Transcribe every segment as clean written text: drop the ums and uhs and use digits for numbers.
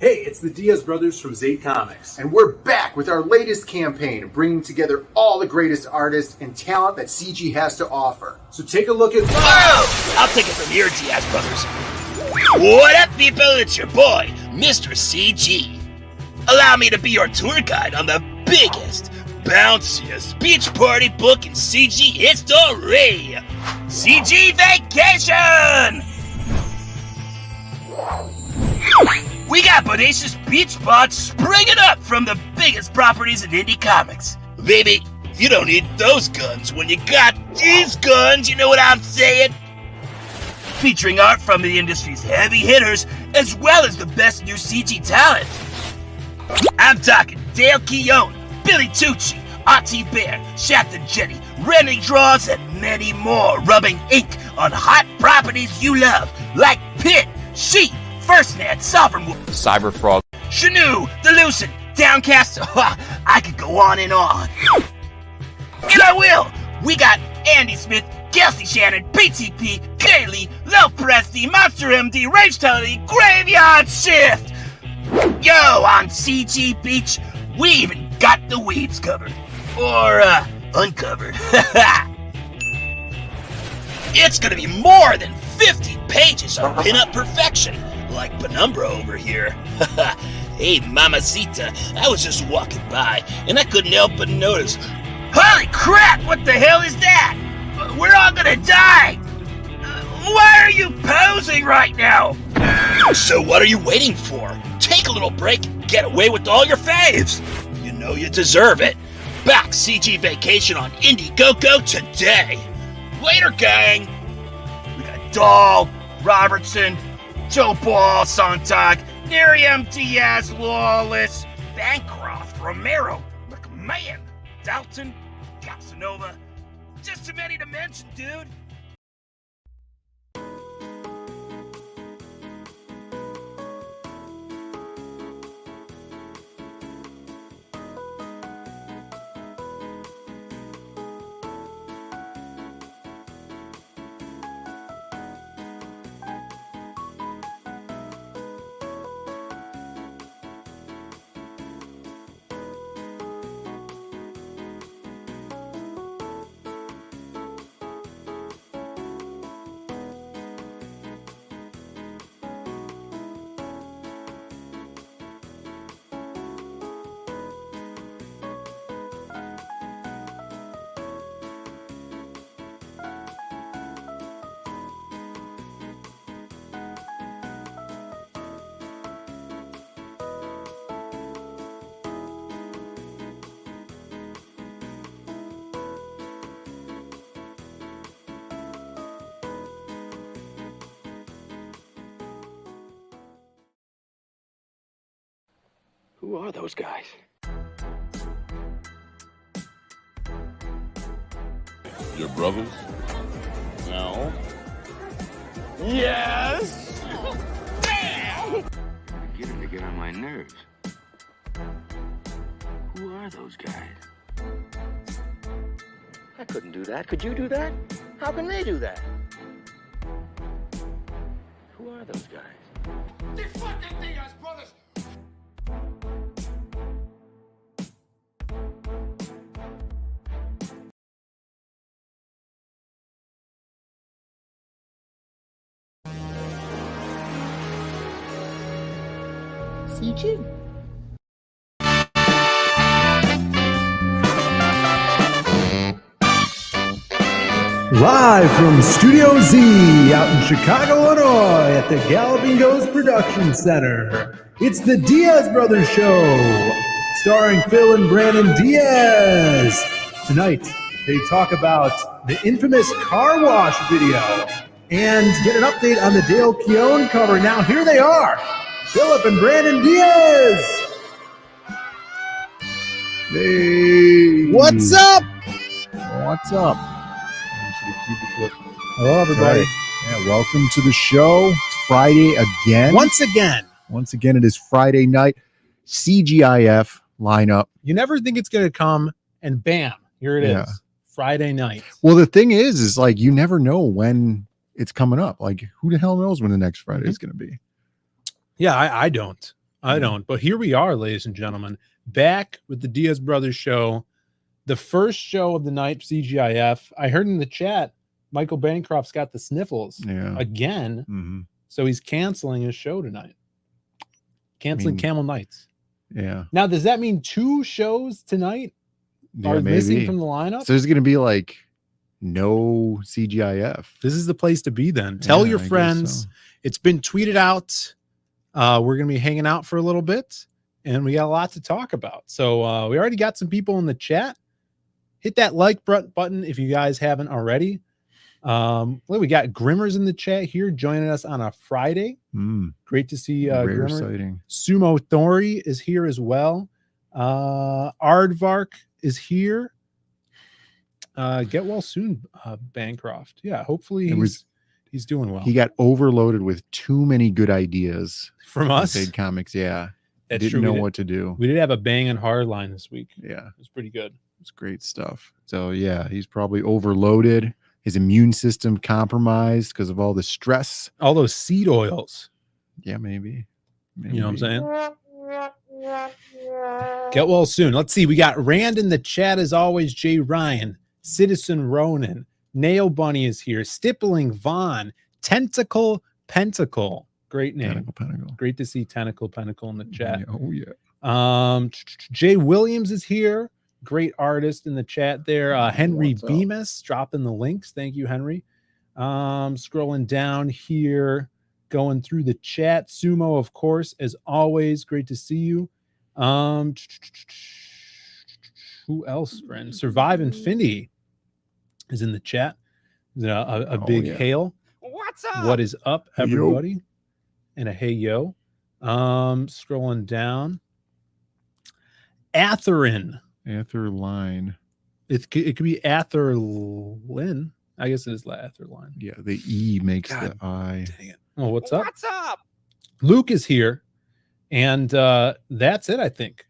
Hey, it's the DIAZ brothers from Zate Comics. And we're back with our latest campaign, bringing together all the greatest artists and talent that CG has to offer. So take a look at... Oh! I'll take it from here, DIAZ brothers. What up, people? It's your boy, Mr. CG. Allow me to be your tour guide on the biggest, bounciest beach party book in CG history. CG Vacation! We got bodacious beach spots springing up from the biggest properties in indie comics. Baby, you don't need those guns when you got these guns, you know what I'm saying? Featuring art from the industry's heavy hitters, as well as the best new CG talent. I'm talking Dale Keown, Billy Tucci, Auntie Bear, Shaft and Jenny, Rennie Draws, and many more, rubbing ink on hot properties you love, like Pit, Sheep, FirstNet, Sovereign Wolf, Cyberfrog, Shanu, The Lucid, Downcast. I could go on. And I will. We got Andy Smith, Kelsey Shannon, PTP, Kaylee, Lil Presti, Monster MD, Rage Tully, Graveyard Shift. Yo, on CG Beach, we even got the weeds covered. Or, uncovered. It's gonna be more than 50 pages of pinup perfection, like Penumbra over here. Hey, Mamacita, I was just walking by, and I couldn't help but notice. Holy crap, what the hell is that? We're all gonna die! Why are you posing right now? So what are you waiting for? Take a little break and get away with all your faves. You know you deserve it. Back CG Vacation on Indiegogo today. Later, gang. We got Dahl, Robertson, Joe Ball, Sontag, Miriam Diaz, Lawless, Bancroft, Romero, McMahon, Dalton, Casanova. Just too many to mention, dude. Who are those guys? your brothers? No. Yes! You're beginning to get on my nerves. Who are those guys? I couldn't do that. Could you do that? How can they do that? Who are those guys? The fucking DIAZ brothers! CG. Live from Studio Z out in Chicago, Illinois at the Galloping Ghost Production Center. It's the DIAZ Brothers Show, starring Phil and Brandon Diaz. Tonight, they talk about the infamous car wash video and get an update on the Dale Keown cover. Now, here they are, Philip and Brandon Diaz. Hey. What's up? What's up? Hello, everybody. Yeah, welcome to the show. It's Friday again. Once again, it is Friday night. CGIF lineup. you never think it's going to come, and bam, here it is. Friday night. Well, the thing is like you never know when it's coming up. Like, who the hell knows when the next Friday is going to be? Yeah, I don't. I don't. But here we are, ladies and gentlemen, back with the Diaz Brothers show, the first show of the night, CGIF. I heard in the chat, Michael Bancroft's got the sniffles again. Mm-hmm. So he's canceling his show tonight. Canceling Camel Nights. Yeah. Now, does that mean 2 shows tonight are missing from the lineup? So there's going to be like no CGIF. This is the place to be then. Tell your friends. So. It's been tweeted out. We're going to be hanging out for a little bit, and we got a lot to talk about. So we already got some people in the chat. Hit that like button if you guys haven't already. We got Grimmers in the chat here joining us on a Friday. Great to see Grimmer. Sighting. Sumo Thori is here as well. Aardvark is here. Get well soon, Bancroft. Yeah, hopefully he's doing well. He got overloaded with too many good ideas from us. Big comics, yeah. That's didn't know what to do. We did have a bang and hard line this week. Yeah, it was pretty good. It's great stuff. So yeah, he's probably overloaded. His immune system compromised because of all the stress. All those seed oils. Yeah, maybe. You know what I'm saying? Get well soon. Let's see. We got Rand in the chat as always. Jay Ryan, Citizen Ronan, Nail Bunny is here. Stippling Vaughn, Tentacle Pentacle. Great name. Tentacle Pentacle. Great to see Tentacle Pentacle in the chat. Oh yeah. Jay Williams is here. Great artist in the chat there. Henry Bemis dropping the links. Thank you, Henry. Scrolling down here, going through the chat. Sumo, of course, as always. Great to see you. Who else, friend? Survive Infinity is in the chat. A big hail. What's up? What is up, everybody? Yo. And a hey yo. Scrolling down. Atherin. Atherline. It could be Atherlin. I guess it is Atherline. Yeah, the E makes the I. Dang it. Oh, what's up? What's up? Luke is here. And that's it, I think.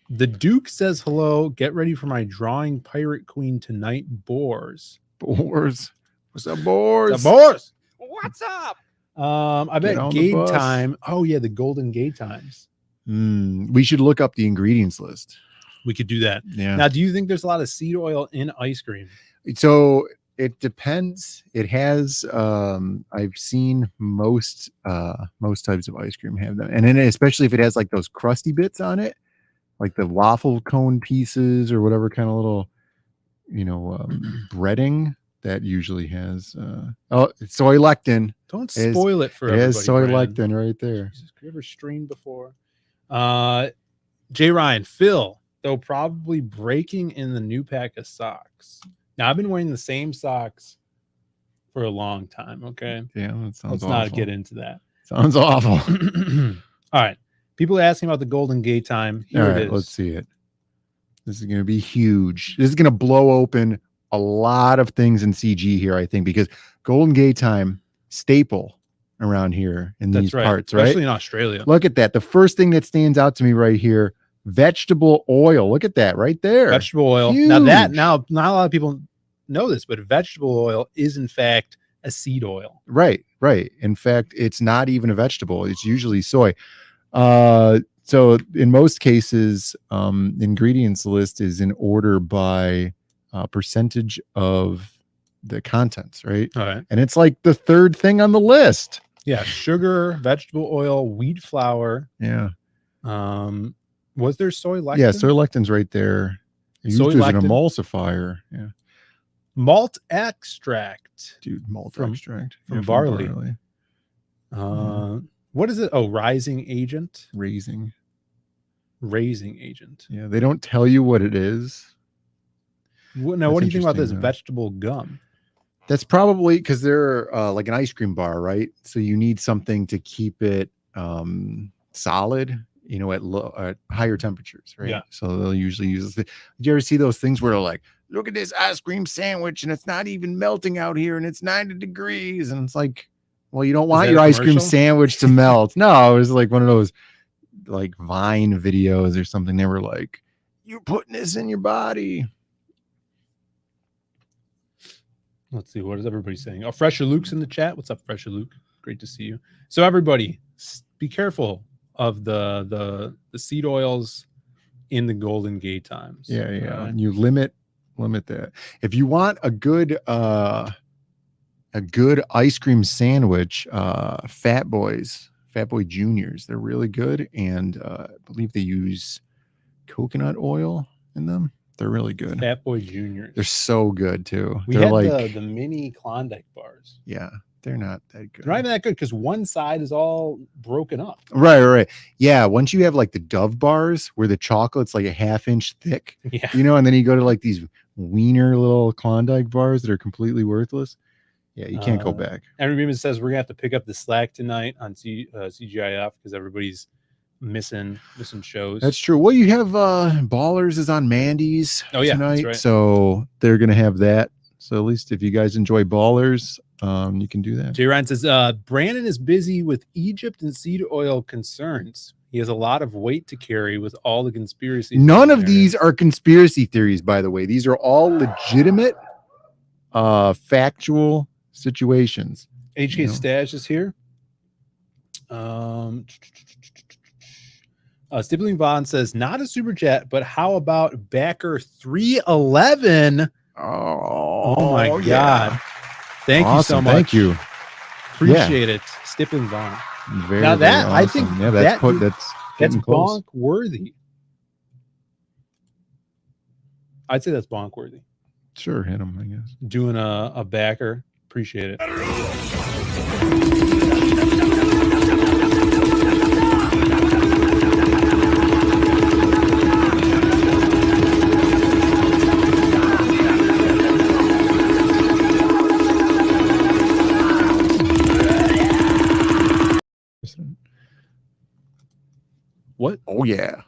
The Duke says hello. Get ready for my drawing Pirate Queen tonight, Boars. Boars. What's up, Boars? What's up, Boars? What's up? I bet Gate Time. Oh, yeah, the Golden Gate Times. We should look up the ingredients list. We could do that. Yeah. Now, do you think there's a lot of seed oil in ice cream? So it depends. It has. I've seen most types of ice cream have them, and then especially if it has like those crusty bits on it, like the waffle cone pieces or whatever kind of little, breading that usually has. It's soy lectin. Don't spoil it for everybody. It has soy lectin right there. Jesus, have you ever streamed before? Jay Ryan, Phil. Though probably breaking in the new pack of socks. Now, I've been wearing the same socks for a long time, okay? Yeah, that sounds Let's awful. not get into that. Sounds awful. All right. People are asking about the Golden Gate Time. Here it is. Let's see it. This is going to be huge. This is going to blow open a lot of things in CG here, I think, because Golden Gate Time, staple around here in these parts, right? Especially in Australia. Look at that. The first thing that stands out to me right here, vegetable oil. Look at that right there. Vegetable oil. Huge. Now not a lot of people know this, but vegetable oil is in fact a seed oil. Right. In fact, it's not even a vegetable. It's usually soy. So in most cases, the ingredients list is in order by percentage of the contents, right? All right. And it's like the third thing on the list. Yeah. Sugar, vegetable oil, wheat flour. Yeah. Was there soy lectin? Yeah, soy lectin's right there. Used as an emulsifier. Yeah. Malt extract. Dude, malt from extract. From barley. What is it? Oh, raising agent. Raising agent. Yeah, they don't tell you what it is. Now, what do you think about this vegetable gum? That's probably because they're like an ice cream bar, right? So you need something to keep it solid, at higher temperatures, right? Yeah. So they'll usually use this. Did you ever see those things where they're like, look at this ice cream sandwich and it's not even melting out here and it's 90 degrees? And it's like, well, you don't want your ice cream sandwich to melt. No, it was like one of those like Vine videos or something. They were like, you're putting this in your body. Let's see. What is everybody saying? Oh, Fresher Luke's in the chat. What's up, Fresher Luke? Great to see you. So everybody, be careful. of the seed oils in the Golden Gate times. Yeah, and you limit that. If you want a good ice cream sandwich, Fat Boy Juniors, they're really good, and I believe they use coconut oil in them. They're really good. Fat Boy Juniors. They're so good too. We they're had like the mini Klondike bars. Yeah, they're not that good. They're not even that good because one side is all broken up. Right. Yeah, once you have like the Dove bars where the chocolate's like a half-inch thick, Yeah. and then you go to like these wiener little Klondike bars that are completely worthless. Yeah, you can't go back. Everybody says we're gonna have to pick up the slack tonight on CGIF because everybody's missing shows. That's true. Well, you have Ballers is on Mandy's tonight, that's right. so they're gonna have that. So at least if you guys enjoy Ballers, you can do that. Jay Ryan says Brandon is busy with Egypt and seed oil concerns. He has a lot of weight to carry with all the conspiracies. None of these are conspiracy theories, by the way. These are all legitimate, factual situations. HK Stash is here. Stippling Vaughn says not a super chat, but how about backer 311? Oh my god! Thank you so much. Thank you. Appreciate it, Stippling Vaughn. Very, now that very I awesome. think that's bonk worthy. I'd say that's bonk worthy. Sure, hit him. I guess doing a backer. Appreciate it. What? Oh yeah.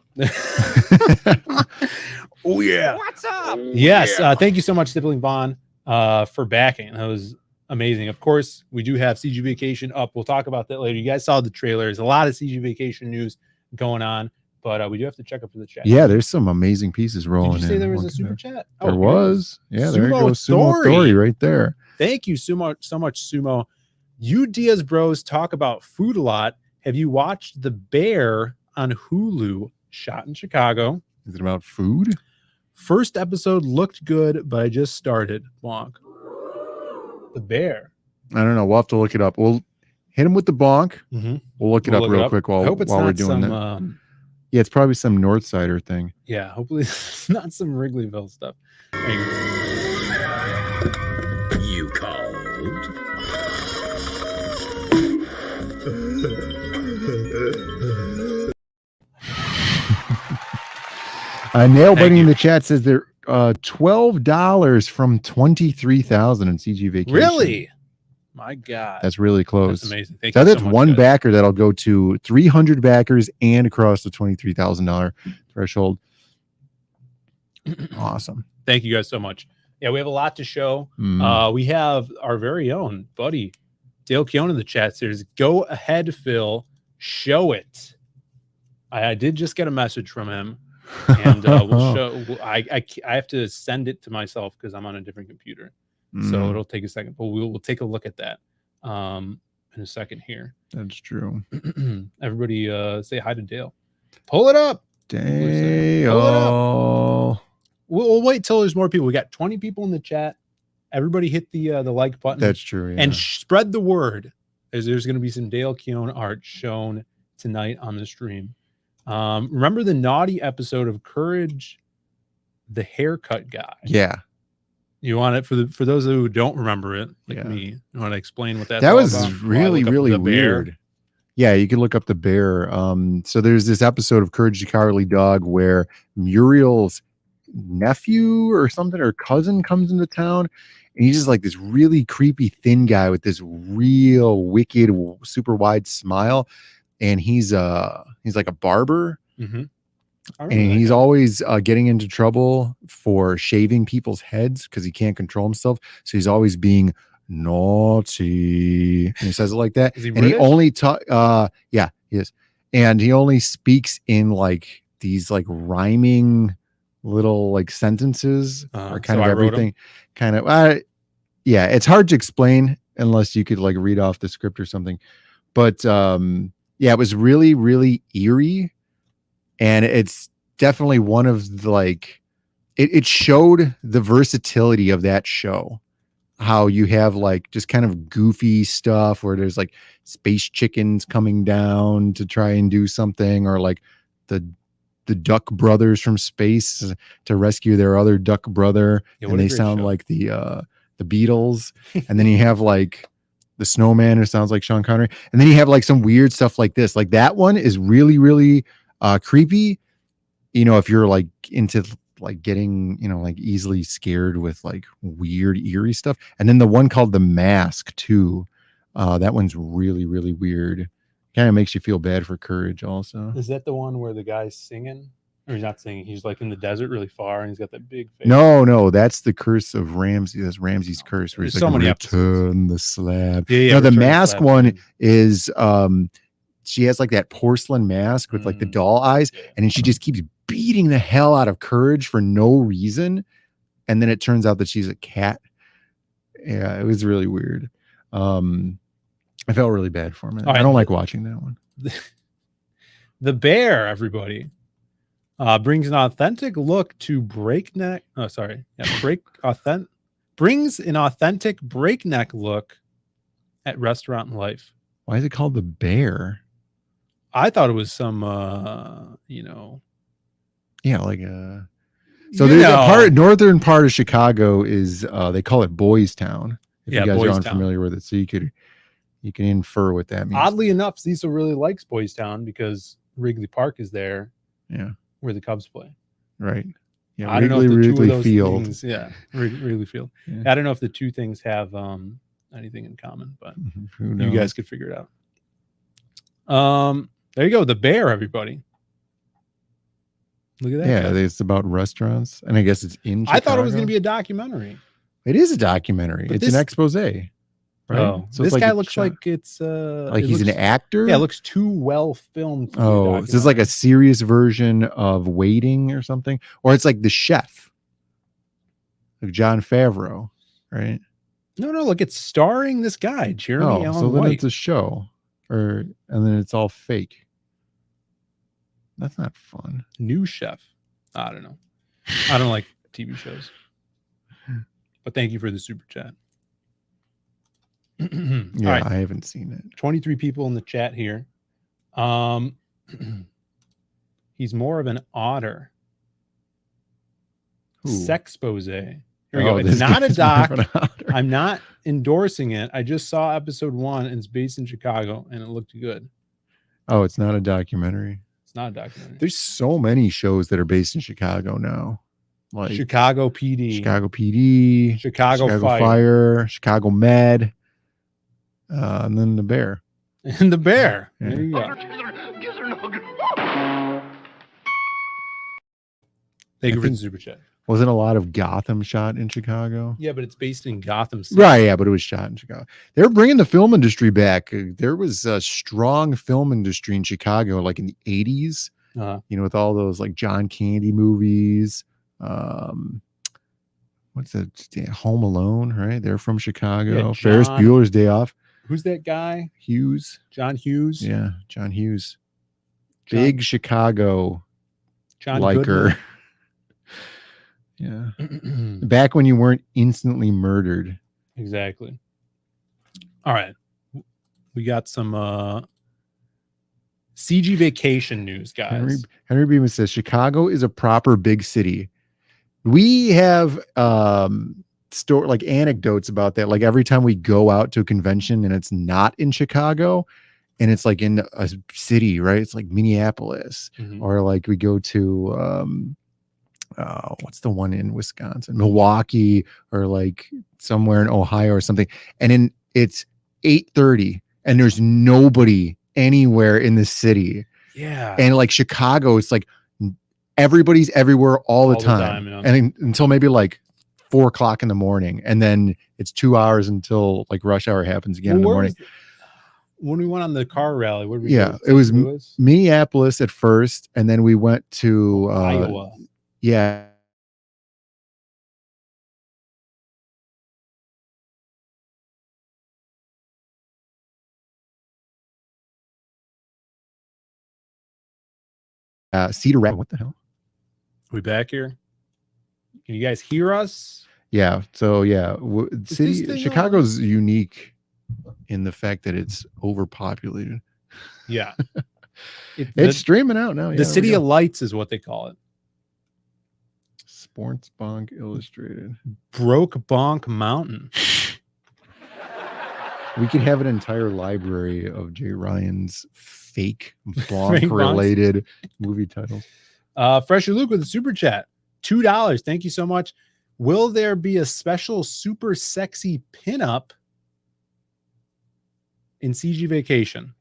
Oh yeah. What's up? Yes. Thank you so much, Stippling Vaughn, for backing. That was amazing. Of course, we do have CG Vacation up. We'll talk about that later. You guys saw the trailer. There's a lot of CG Vacation news going on, but we do have to check up for the chat. Yeah, there's some amazing pieces rolling. Did you say in. there was a super chat? There was. Yeah, there goes Sumo Thori. Thori right there. Thank you so much, Sumo. You Diaz bros talk about food a lot. Have you watched The Bear on Hulu? Shot in Chicago. Is it about food? First episode looked good, but I just started. Bonk. The Bear. I don't know. We'll have to look it up. We'll hit him with the bonk. Mm-hmm. We'll look it up real quick while we're doing that. Yeah, it's probably some Northsider thing. Yeah, hopefully it's not some Wrigleyville stuff. You called? Nail Biting in the chat says they're $12 from 23,000 in CG Vacation. Really? My God. That's really close. That's amazing. Thank so you that's so much, one guys. backer that'll go to 300 backers and across the $23,000 threshold. Awesome. Thank you guys so much. Yeah, we have a lot to show. We have our very own buddy Dale Keown in the chat says, "Go ahead, Phil, show it." I did just get a message from him, and we'll show. I have to send it to myself because I'm on a different computer, so it'll take a second. But we'll take a look at that in a second here. That's true. Everybody, say hi to Dale. Pull it up, Dale. Pull it up. We'll wait till there's more people. We got 20 people in the chat. Everybody hit the like button. That's true. Yeah. And spread the word. There's going to be some Dale Keown art shown tonight on the stream. Remember the naughty episode of Courage, the haircut guy? Yeah. You want it for those who don't remember it, like me. You want to explain what that's that all was about? really weird. Yeah, you can look up the Bear. So there's this episode of Courage the Cowardly Dog where Muriel's nephew or something or cousin comes into town, and he's just like this really creepy thin guy with this real wicked, super wide smile, and he's like a barber. And he's always getting into trouble for shaving people's heads because he can't control himself. So he's always being naughty. And he says it like that. Is he and British? he only yeah, he is. And he only speaks in like these like rhyming little like sentences or kind so of I wrote 'em? everything. Kind of yeah, it's hard to explain unless you could like read off the script or something. But Yeah, it was really, really eerie. And it's definitely one of the, like, it showed the versatility of that show. How you have like just kind of goofy stuff where there's like space chickens coming down to try and do something, or like the duck brothers from space to rescue their other duck brother, and they sound like the Beatles. And then you have like the snowman who sounds like Sean Connery, and then you have like some weird stuff like this. Like that one is really, really creepy. You know, if you're like into like getting, you know, like easily scared with like weird eerie stuff. And then the one called The Mask too, that one's really, really weird. Kind of makes you feel bad for Courage also. Is that the one where the guy's singing, or he's not singing, he's like in the desert really far and he's got that big face? No, that's the Curse of Ramsey. That's Ramsey's curse, where he's There's like, so many return the slab. Yeah, No, the Return the Mask Slab, one man. is she has like that porcelain mask with like the doll eyes, and then she just keeps beating the hell out of Courage for no reason, and then it turns out that she's a cat. Yeah, it was really weird. I felt really bad for him. I don't like watching that one. The Bear, everybody, brings an authentic look to breakneck. Oh, sorry, brings an authentic breakneck look at restaurant life. Why is it called The Bear? I thought it was some, yeah, like so there's a northern part of Chicago is they call it Boys Town. If you guys Boys are Town. unfamiliar with it, so you can infer what that means. Oddly enough, Cecil really likes Boys Town because Wrigley Park is there. Yeah, where the Cubs play. Right. Yeah, I don't know if the two of Wrigley those Field. things, Wrigley Field. Yeah. I don't know if the two things have anything in common, but Who knows? you guys could figure it out. There you go, The Bear, everybody. Look at that. Yeah, guy. it's about restaurants, and I guess it's in Chicago. I thought it was going to be a documentary. It is a documentary. But it's an expose, right? Oh, so this guy looks like it's like he's an actor. Yeah, it looks too well filmed. Oh, this is like a serious version of Waiting or something, or it's like The Chef, like Jon Favreau, right? No, look, it's starring this guy, Jeremy Allen so then White. it's a show, and then it's all fake. That's not fun. New Chef. I don't know. I don't like TV shows. But thank you for the super chat. Yeah, right. I haven't seen it. 23 people in the chat here. He's more of an otter. Sexpose. Here we go. It's not a doc. I'm not endorsing it. I just saw episode 1 and it's based in Chicago and it looked good. Oh, it's not a documentary. It's not a documentary. There's so many shows that are based in Chicago now. Like Chicago PD, Chicago Fire, Chicago Med, and then The Bear. And The Bear. Yeah. There you go. Thank you for the super chat. Wasn't a lot of Gotham shot in Chicago? Yeah, but it's based in Gotham City. Right, yeah, but it was shot in Chicago. They're bringing the film industry back. There was a strong film industry in Chicago, like in the 80s, with all those like John Candy movies. What's that? Home Alone, right? They're from Chicago. Ferris Bueller's Day Off. Who's that guy? Hughes. John Hughes. Yeah, John Hughes. Big Chicago liker. Yeah. Back when you weren't instantly murdered. Exactly. All right. We got some CG vacation news, guys. Henry Beeman says Chicago is a proper big city. We have like anecdotes about that. Like every time we go out to a convention and it's not in Chicago and it's like in a city, right? It's like Minneapolis, or like we go to what's the one in Wisconsin, Milwaukee, or like somewhere in Ohio or something. And then it's 8:30 and there's nobody anywhere in the city. Yeah. And like Chicago, it's like everybody's everywhere all the time. And until maybe like 4:00 in the morning. And then it's 2 hours until like rush hour happens again in the morning. When we went on the car rally, where did we go? It was Minneapolis at first. And then we went to Iowa. Yeah. Cedar Rapids. What the hell? We back here? Can you guys hear us? Yeah. So yeah, this city thing Chicago's unique in the fact that it's overpopulated. Yeah. It's streaming out now. The City of Lights is what they call it. Sports Bonk Illustrated. Broke Bonk Mountain. We could have an entire library of Jay Ryan's fake bonk related movie titles. Fresher Luke with a super chat. $2. Thank you so much. Will there be a special super sexy pinup in CG Vacation?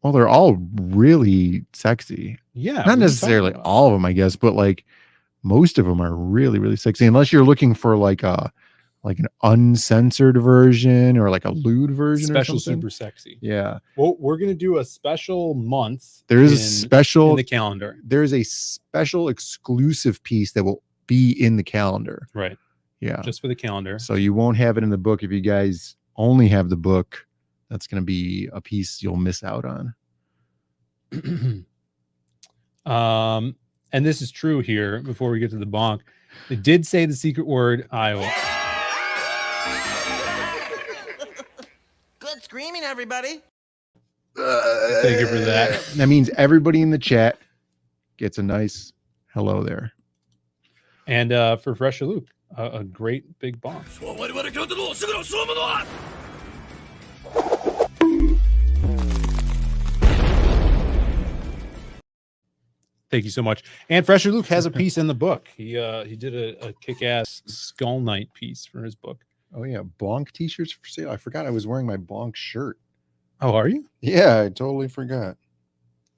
Well, they're all really sexy. Yeah. Not necessarily all of them, I guess, but like most of them are really, really sexy. Unless you're looking for like an uncensored version or like a lewd version. Special or something. super sexy. Yeah. Well, we're gonna do a special month. There is a special in the calendar. There is a special exclusive piece that will be in the calendar. Right. Yeah. Just for the calendar. So you won't have it in the book. If you guys only have the book, that's going to be a piece you'll miss out on. And this is true here before we get to the bonk. It did say the secret word Iowa. Good screaming, everybody. Thank you for that. That means everybody in the chat gets a nice hello there. And for Fresher Luke, a great big bonk. Thank you so much. And Fresher Luke has a piece in the book. He did a kick-ass Skull Knight piece for his book. Oh yeah, bonk t-shirts for sale. I forgot I was wearing my bonk shirt. Oh, are you? Yeah, I totally forgot. It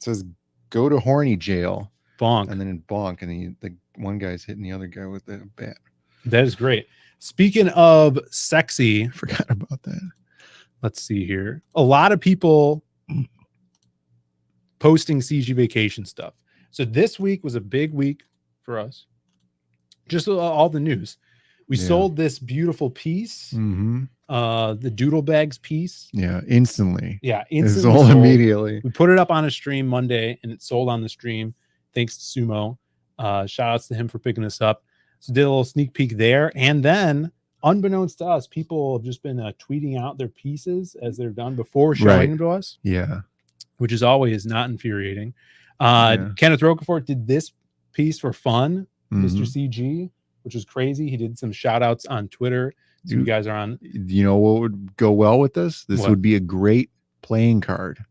says go to horny jail. Bonk. And then in bonk, and the one guy's hitting the other guy with a bat. That is great. Speaking of sexy, Forgot about that. let's see here. A lot of people posting CG Vacation stuff. So this week was a big week for us. Just all the news. We sold this beautiful piece, the Doodle Bags piece. Yeah, instantly. Yeah, instantly sold immediately. We put it up on a stream Monday, and it sold on the stream. Thanks to Sumo. Shout outs to him for picking us up. So did a little sneak peek there, and then unbeknownst to us, people have just been tweeting out their pieces as they're done before showing them to us. Yeah, which is always not infuriating. Kenneth Rocafort did this piece for fun, Mr. CG, which was crazy. He did some shout outs on Twitter. So you guys are on. You know what would go well with this? This would be a great playing card.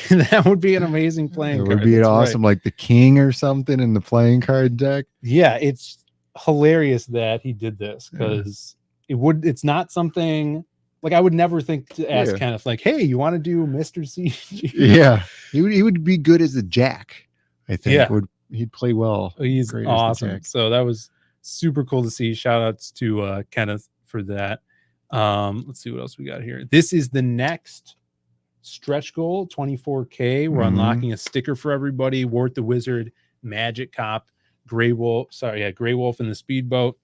That would be an amazing playing card. It would be awesome, like the king or something in the playing card deck. Yeah, it's hilarious that he did this because it's not something like I would never think to ask Kenneth, like, hey, you want to do Mr. CG? Yeah, he would be good as a jack. I think he'd play well. He's awesome. So that was super cool to see. Shout outs to Kenneth for that. Let's see what else we got here. This is the next stretch goal, 24K. We're unlocking a sticker for everybody. Wart the Wizard, Magic Cop, Grey Wolf and the Speedboat.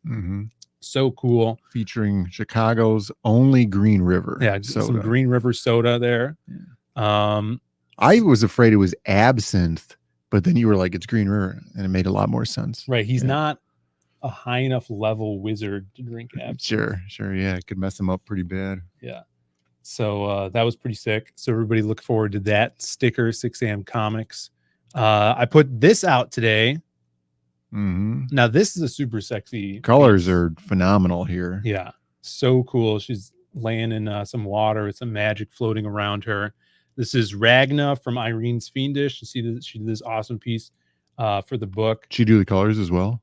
So cool. Featuring Chicago's only Green River. Yeah, some Green River soda there. I was afraid it was absinthe, but then you were like, it's Green River, and it made a lot more sense. Right. He's not a high enough level wizard to drink absinthe. Sure. Yeah, it could mess him up pretty bad. Yeah. So that was pretty sick. So everybody look forward to that sticker, 6 a.m. Comics. I put this out today. Now this is a super sexy colors are phenomenal here. Yeah, so cool. She's laying in some water with some magic floating around her. This is Ragna from Irene's Fiendish. You see that she did this awesome piece for the book. She do the colors as well?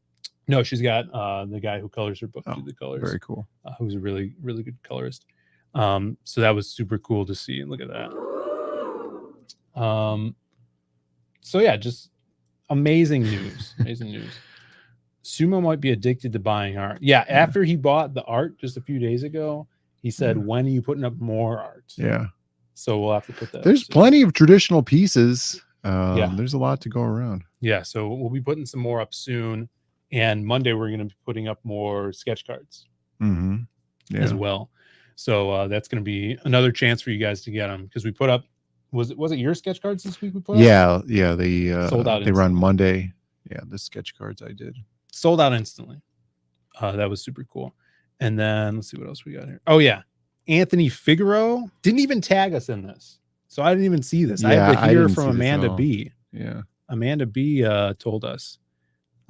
No, she's got the guy who colors her book do the colors. Very cool. Who's a really, really good colorist. So that was super cool to see. Look at that. So yeah, just amazing news. Amazing news. Sumo might be addicted to buying art. Yeah, after he bought the art just a few days ago, he said, when are you putting up more art? Yeah. So we'll have to put that. There's plenty of traditional pieces. There's a lot to go around. Yeah, so we'll be putting some more up soon. And Monday, we're going to be putting up more sketch cards as well. So that's going to be another chance for you guys to get them because we put up Was it your sketch cards this week we put out? Yeah. They Sold out they run instantly. Monday. Yeah, the sketch cards I did. Sold out instantly. That was super cool. And then let's see what else we got here. Oh yeah, Anthony Figaro didn't even tag us in this, so I didn't even see this. I had to hear didn't from see this at Amanda all. B. Yeah. Amanda B told us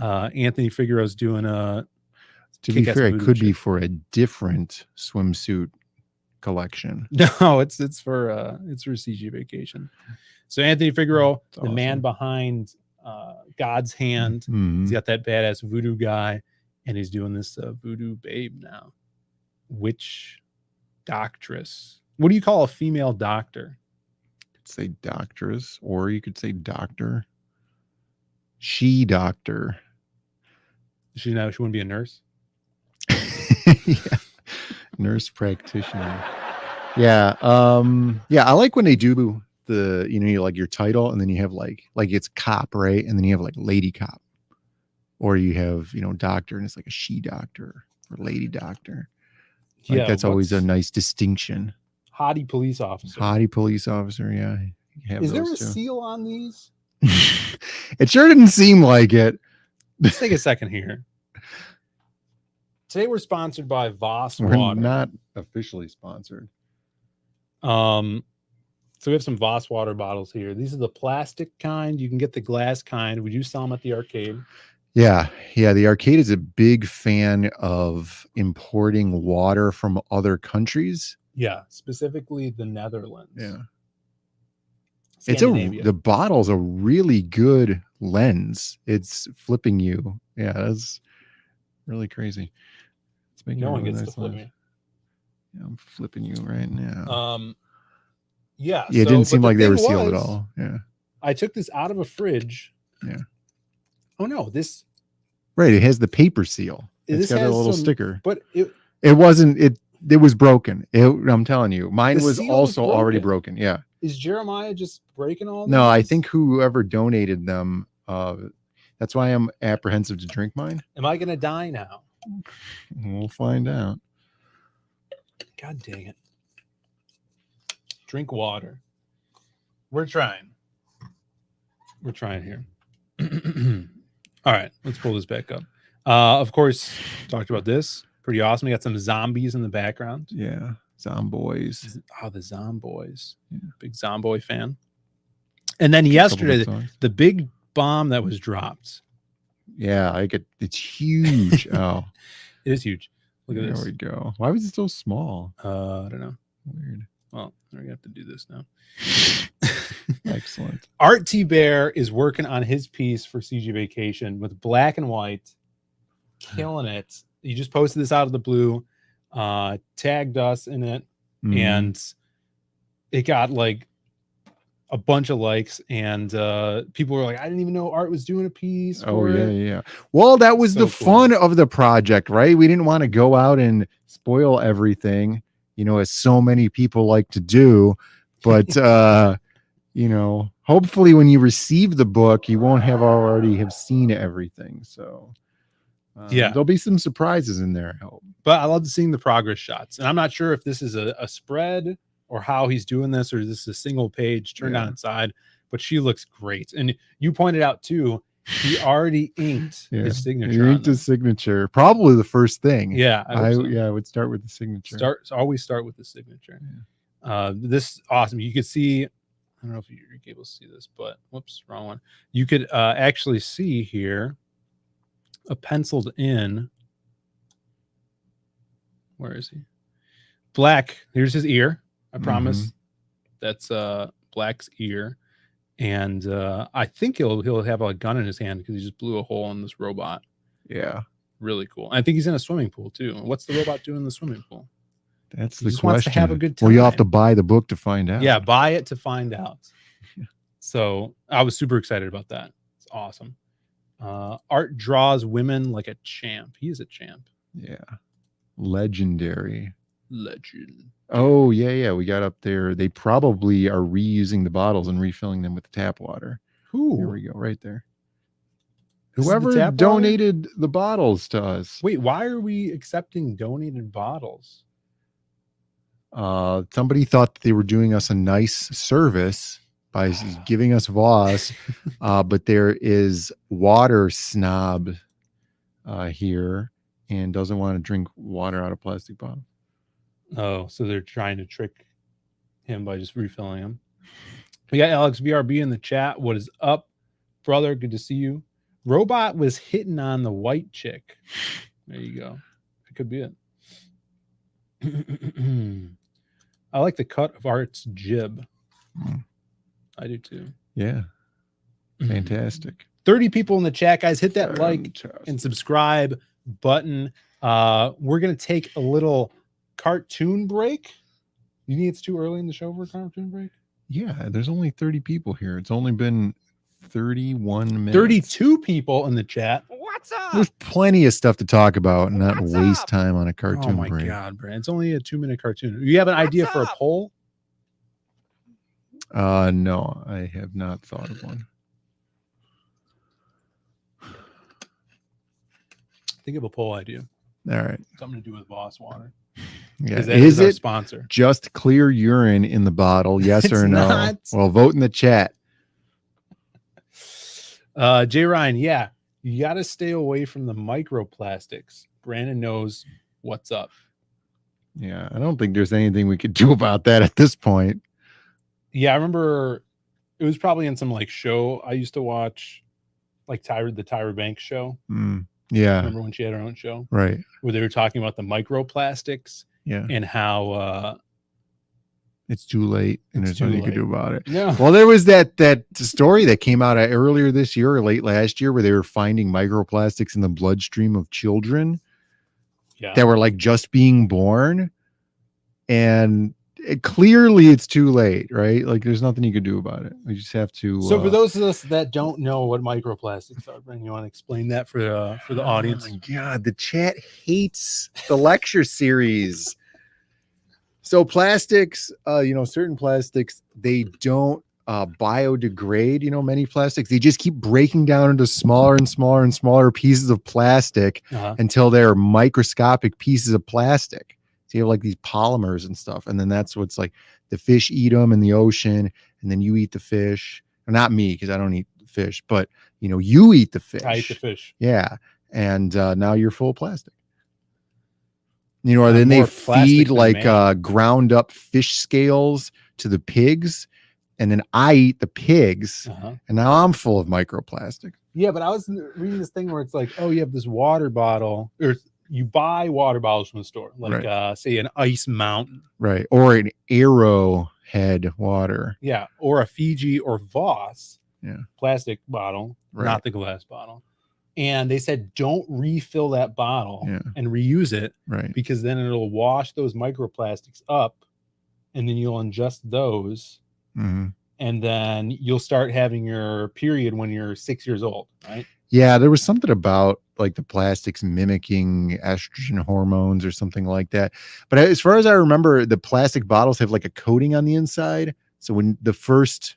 Anthony Figaro's doing a. To be Kick-Ass fair, it voodoo could be chick. for a different swimsuit collection. No, it's for CG Vacation. So Anthony Figaro, That's the man awesome. behind God's Hand, Mhm. he's got that badass voodoo guy, and he's doing this voodoo babe now. Witch doctress. What do you call a female doctor? You could say doctress, or you could say doctor. She doctor. She wouldn't be a nurse. Yeah. Nurse practitioner. Yeah. Yeah, I like when they do the, you like your title, and then you have like it's cop, right? And then you have like lady cop. Or you have, doctor, and it's like a she doctor or lady doctor. Like that's always a nice distinction. Hottie police officer. Hottie police officer, yeah. You have Is there a those too. seal on these? It sure didn't seem like it. Let's take a second here. Today we're sponsored by Voss We're Water. not officially sponsored. So we have some Voss water bottles here. These are the plastic kind. You can get the glass kind. We do sell them at the arcade. Yeah. The arcade is a big fan of importing water from other countries. Yeah, specifically the Netherlands. Yeah. Scandinavia. The bottle's a really good lens. It's flipping you. Yeah, that's really crazy. It's making no a one really gets nice to flip lens. me. Yeah, I'm flipping you right now. Yeah. Yeah, it so- didn't seem but like the they were thing sealed at was, all. Yeah. I took this out of a fridge. Yeah. Oh no, this Right. It has the paper seal. This It's got a has little some- sticker. but it Wasn't it was broken. I'm telling you. Mine The was seal also was already broken. broken. Yeah. is Jeremiah just breaking all No, I these? think whoever donated them, that's why I'm apprehensive to drink mine. Am I gonna die now? We'll find out. God dang it. Drink water. We're trying. We're trying here. All right, let's pull this back up. Of course, talked about this. Pretty awesome. We got some zombies in the background. Yeah. Zomboys. Oh, the Zomboys. Yeah. Big Zomboy fan. And then yesterday, the big bomb that was dropped. Yeah, it's huge. Oh, It is huge. Look at there this. we go. Why was it so small? I don't know. Weird. Well, we're gonna have to do this now. Excellent. Art T Bear is working on his piece for CG Vacation with black and white, killing it. He just posted this out of the blue, tagged us in it, and it got like a bunch of likes, and people were like, I didn't even know Art was doing a piece. For it. Yeah. Well, that was So the cool. fun of the project, right? We didn't want to go out and spoil everything, as so many people like to do. But hopefully when you receive the book, you won't have seen everything. So Yeah. there'll be some surprises in there, I hope. But I love seeing the progress shots, and I'm not sure if this is a spread or how he's doing this, or this is a single page turned on its side. But she looks great, and you pointed out too, he already inked his signature. He on inked them. his signature, probably the first thing. Yeah, I would start with the signature. Always start with the signature. This awesome. You could see. I don't know if you're able to see this, but whoops, wrong one. You could actually see here a penciled in. Where is he? Black. Here's his ear. I promise. That's Black's ear, and I think he'll have a gun in his hand because he just blew a hole in this robot. Yeah, really cool. I think he's in a swimming pool too. What's the robot doing in the swimming pool? That's He the just question. wants to have a good Well, you'll have time. to buy the book to find out. Yeah, buy it to find out. So I was super excited about that. It's awesome. Art draws women like a champ. He is a champ. Yeah. Legendary. Legend. Oh, yeah. We got up there. They probably are reusing the bottles and refilling them with the tap water. Who? Here we go, right there. This is the Whoever tap water? donated the bottles to us. Wait, why are we accepting donated bottles? Somebody thought that they were doing us a nice service by giving us Voss, but there is water snob here and doesn't want to drink water out of plastic bottle. Oh, so they're trying to trick him by just refilling him. We got Alex VRB in the chat. What is up, brother? Good to see you. Robot was hitting on the white chick. There you go. It could be it. I like the cut of Art's jib. I do too. Yeah. Fantastic. 30 people in the chat, guys. Hit that like and subscribe button. We're going to take a little cartoon break. You think it's too early in the show for a cartoon break? Yeah, there's only 30 people here. It's only been 31 minutes. 32 people in the chat. What's up? There's plenty of stuff to talk about and not What's waste up? time on a cartoon Oh my break. God, Brand. It's only a 2-minute cartoon. You have an idea for a up? poll? No, I have not thought of one. Think of a poll idea. All right. Something to do with Voss Water. Yeah. That Is our it sponsor? just clear urine in the bottle? Yes It's or no? not. Well, vote in the chat. Jay Ryan, yeah. You got to stay away from the microplastics. Brandon knows what's up. Yeah, I don't think there's anything we could do about that at this point. Yeah, I remember it was probably in some like show I used to watch, like the Tyra Banks show. Yeah. Remember when she had her own show? Right. Where they were talking about the microplastics Yeah. and how It's too late and It's there's nothing too you can do late. about it. Yeah. Well, there was that story that came out earlier this year or late last year where they were finding microplastics in the bloodstream of children that were like just being born. And clearly it's too late, right? Like there's nothing you could do about it. We just have to. So for those of us that don't know what microplastics are, Brandon, you want to explain that for the audience? Oh my God, the chat hates the lecture series. So plastics, certain plastics, they don't biodegrade, many plastics. They just keep breaking down into smaller and smaller and smaller pieces of plastic until they're microscopic pieces of plastic. So you have like these polymers and stuff. And then that's what's like the fish eat them in the ocean. And then you eat the fish. Or not me, because I don't eat fish, but you eat the fish. I eat the fish. Yeah. And now you're full of plastic. Or then they feed like ground up fish scales to the pigs. And then I eat the pigs. And now I'm full of microplastic. Yeah, but I was reading this thing where it's like, oh, you have this water bottle, or you buy water bottles from the store, like say an Ice Mountain. Right. Or an Arrowhead water. Yeah. Or a Fiji or Voss plastic bottle, Right. not the glass bottle. And they said, don't refill that bottle and reuse it, right? Because then it'll wash those microplastics up, and then you'll ingest those, and then you'll start having your period when you're 6 years old, right? Yeah, there was something about like the plastics mimicking estrogen hormones or something like that. But as far as I remember, the plastic bottles have like a coating on the inside. So when the first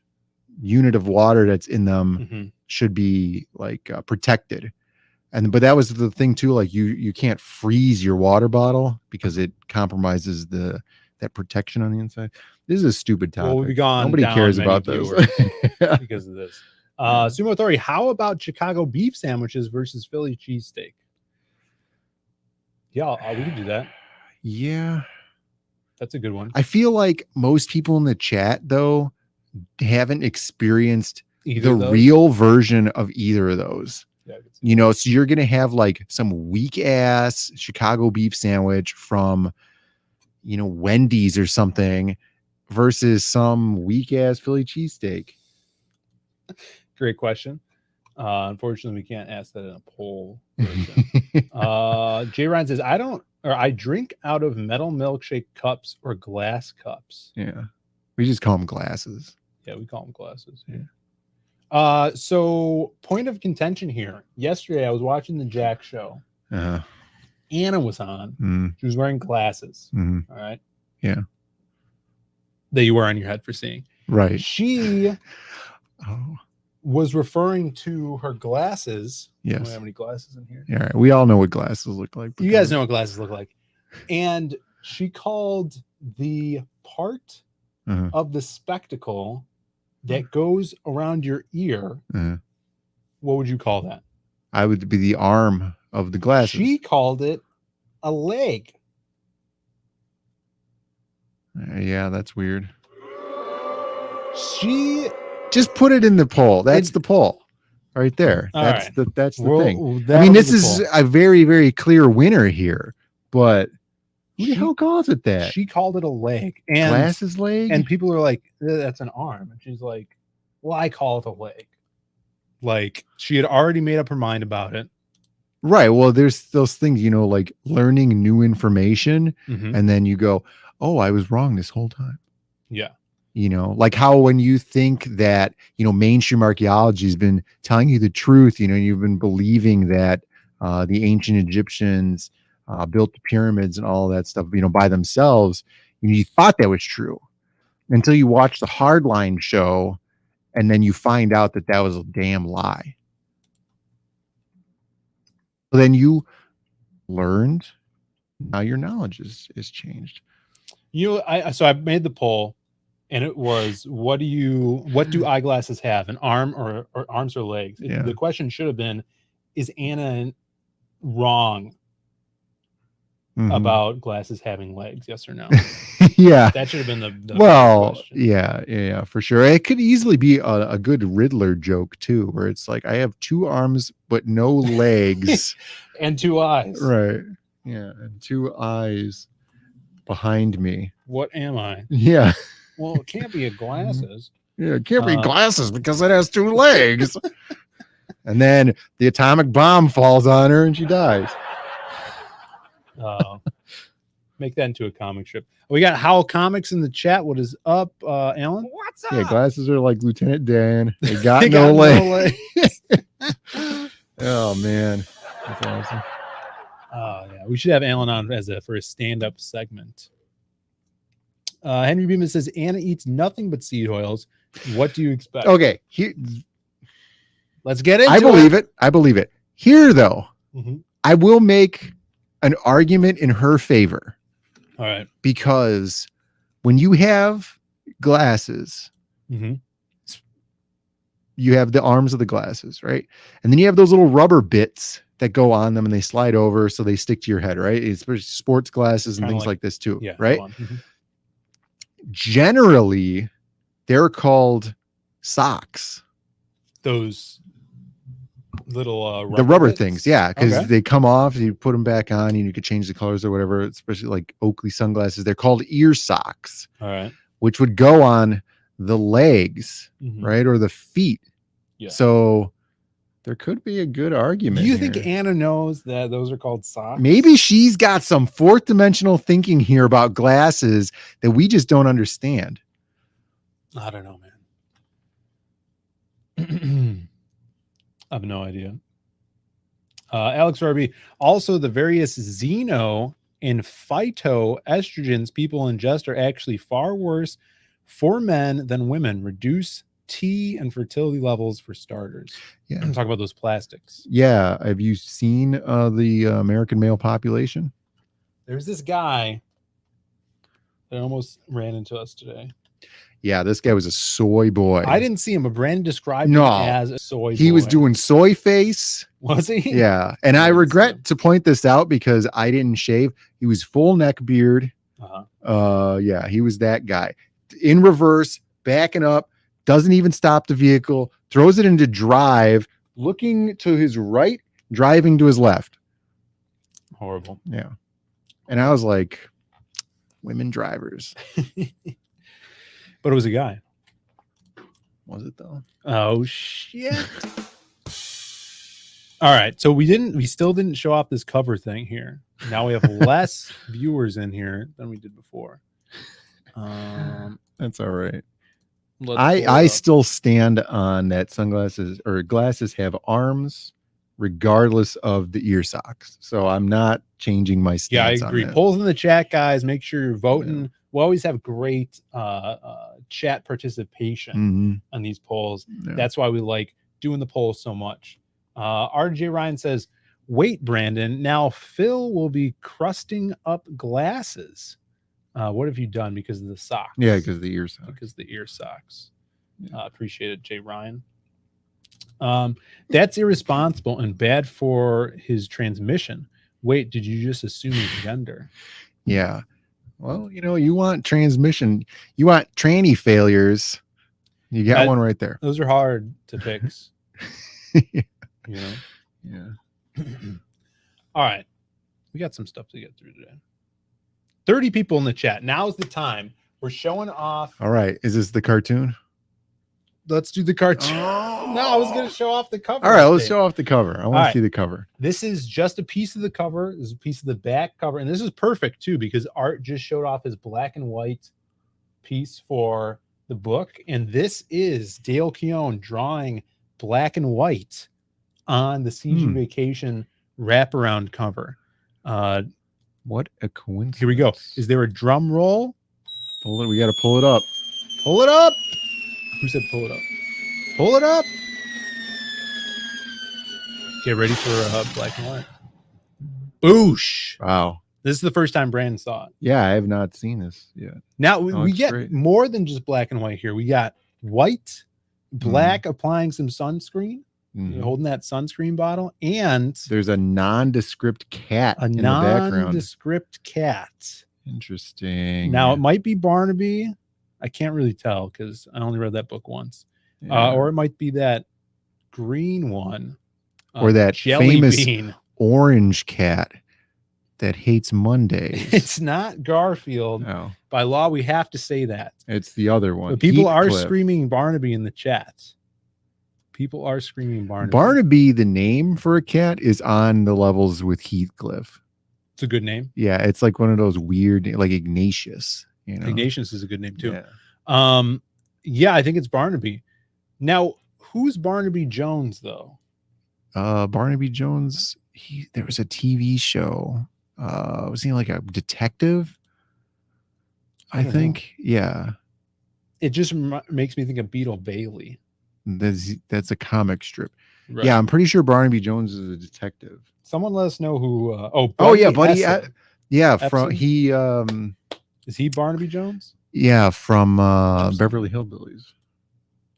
unit of water that's in them should be like protected. But that was the thing too, like you can't freeze your water bottle because it compromises that protection on the inside. This is a stupid topic. Well, we've gone Nobody down cares many about this because of this. Sumo Authority, how about Chicago beef sandwiches versus Philly cheesesteak? Yeah, we can do that. Yeah, that's a good one. I feel like most people in the chat though haven't experienced the real version of either of those. Yeah, so you're gonna have like some weak ass Chicago beef sandwich from Wendy's or something versus some weak ass Philly cheesesteak. Great question. Unfortunately, we can't ask that in a poll. Jay Ryan says, I drink out of metal milkshake cups or glass cups. Yeah. We just call them glasses. Yeah, we call them glasses. Yeah. So point of contention here. Yesterday, I was watching the Jack show. Anna was on. She was wearing glasses. All right. Yeah. That you wear on your head for seeing. Right. She was referring to her glasses. Yes. I don't have any glasses in here. Yeah. Right. We all know what glasses look like. You guys know what glasses look like. And she called the part Uh-huh. of the spectacle that goes around your ear, Uh-huh. what would you call that? I would be the arm of the glasses. She called it a leg. Yeah, that's weird. She Just put it in the poll. That's the poll right there. All That's right. the thing. I that'll mean, be this the is poll. a very, very clear winner here, but who the She- hell calls it that? She called it a leg. And Glasses leg? and people are like, that's an arm. And she's like, well, I call it a leg. Like she had already made up her mind about it. Right. Well, there's those things, like learning new information, Mhm. and then you go, oh, I was wrong this whole time. Yeah. Like how when you think that, mainstream archaeology has been telling you the truth, you've been believing that the ancient Egyptians built the pyramids and all that stuff, by themselves. You thought that was true until you watch the Hardline show, and then you find out that that was a damn lie. So then you learned. Now your knowledge is changed. So I made the poll, and it was, what do eyeglasses have, an arm or arms or legs? Yeah. The question should have been, is Anna wrong Mhm. about glasses having legs? Yes or no? Yeah. That should have been the question. Yeah, for sure. It could easily be a good Riddler joke too, where it's like, I have 2 arms but no legs. And 2 eyes. Right. Yeah, and 2 eyes behind me. What am I? Yeah. Well, it can't be a glasses. Yeah, it can't be glasses because it has 2 legs. And then the atomic bomb falls on her and she dies. Make that into a comic strip. We got Howl Comics in the chat. What is up, Alan? What's up? Yeah, glasses are like Lieutenant Dan. They got They no got legs. legs. Oh man, that's awesome. Oh yeah, we should have Alan on for a stand-up segment. Henry Beeman says Anna eats nothing but seed oils. What do you expect? Okay, here, Let's get into I believe it. I believe it. Here though, Mhm. I will make an argument in her favor. All right. Because when you have glasses, Mm-hmm. you have the arms of the glasses, right? And then you have those little rubber bits that go on them and they slide over so they stick to your head, right? Especially sports glasses and Kinda things like this too, Yeah. right? Go on. Mhm. Generally, they're called socks. Those little The rubber bits? things, yeah, because Okay. they come off, you put them back on, and you could change the colors or whatever, especially like Oakley sunglasses. They're called ear socks, All right. which would go on the legs, Mhm. right? Or the feet. Yeah. So there could be a good argument. Do you here. think Anna knows that those are called socks? Maybe she's got some 4th dimensional thinking here about glasses that we just don't understand? I don't know, man. I have no idea. Alex Darby, also the various xeno and phytoestrogens people ingest are actually far worse for men than women. Reduce T and fertility levels for starters. Yeah. Talk about those plastics. Yeah. Have you seen the American male population? There's this guy that almost ran into us today. Yeah, this guy was a soy boy. I didn't see him, but Brandon described No. him as a soy He was boy. doing soy face. Was he? Yeah. And I regret to point this out because I didn't shave. He was full neck beard. Uh-huh. Yeah, he was that guy. In reverse, backing up, doesn't even stop the vehicle, throws it into drive, looking to his right, driving to his left. Horrible. Yeah. And I was like, women drivers. But it was a guy. Was it though? Oh shit. All right. So we still didn't show off this cover thing here. Now we have less viewers in here than we did before. That's all right. Let's I pull it up. still stand on that sunglasses or glasses have arms regardless of the ear socks. So I'm not changing my Yeah, I stance. agree. On that. Polls in the chat, guys. Make sure you're voting. We always have great chat participation Mhm. on these polls. Yeah. That's why we like doing the polls so much. RJ Ryan says, wait, Brandon, now Phil will be crusting up glasses. What have you done because of the socks? Yeah, because the ear socks. Because the ear socks. Yeah. Appreciate it, Jay Ryan. That's irresponsible and bad for his transmission. Wait, did you just assume his gender? Yeah. Well, you want transmission, you want tranny failures. You got one right there. Those are hard to fix. Yeah. All right. We got some stuff to get through today. 30 people in the chat. Now's the time. We're showing off. All right. Is this the cartoon? Let's do the cartoon. No, I was going to show off the cover. All right. Let's show off the cover. I want to see the cover. This is just a piece of the cover. This is a piece of the back cover. And this is perfect, too, because Art just showed off his black and white piece for the book. And this is Dale Keown drawing black and white on the CG Vacation wraparound cover. What a coincidence. Here we go. Is there a drum roll? We got to pull it up. Pull it up. Who said pull it up? Pull it up. Get ready for black and white. Boosh. Wow. This is the first time Brandon saw it. Yeah, I have not seen this yet. Now we get more than just black and white here. We got white, black, applying some sunscreen. You're holding that sunscreen bottle, and there's a nondescript cat in the background. Nondescript cat. Interesting. Now it might be Barnaby. I can't really tell because I only read that book once. Or it might be that green one, or that jelly famous bean. Orange cat that hates Mondays. It's not Garfield. No. By law, we have to say that. It's the other one. But people are Heathcliff. screaming Barnaby in the chat. People are screaming Barnaby. Barnaby, the name for a cat, is on the levels with Heathcliff. It's a good name. Yeah, it's like one of those weird, like Ignatius. Ignatius is a good name too. Yeah, I think it's Barnaby. Now, who's Barnaby Jones though? Barnaby Jones. There was a TV show. Was he like a detective? I think. Know. Yeah. It just makes me think of Beetle Bailey. That's a comic strip. Right. Yeah, I'm pretty sure Barnaby Jones is a detective. Buddy Buddy. Is he Barnaby Jones? Yeah, from Beverly Hillbillies.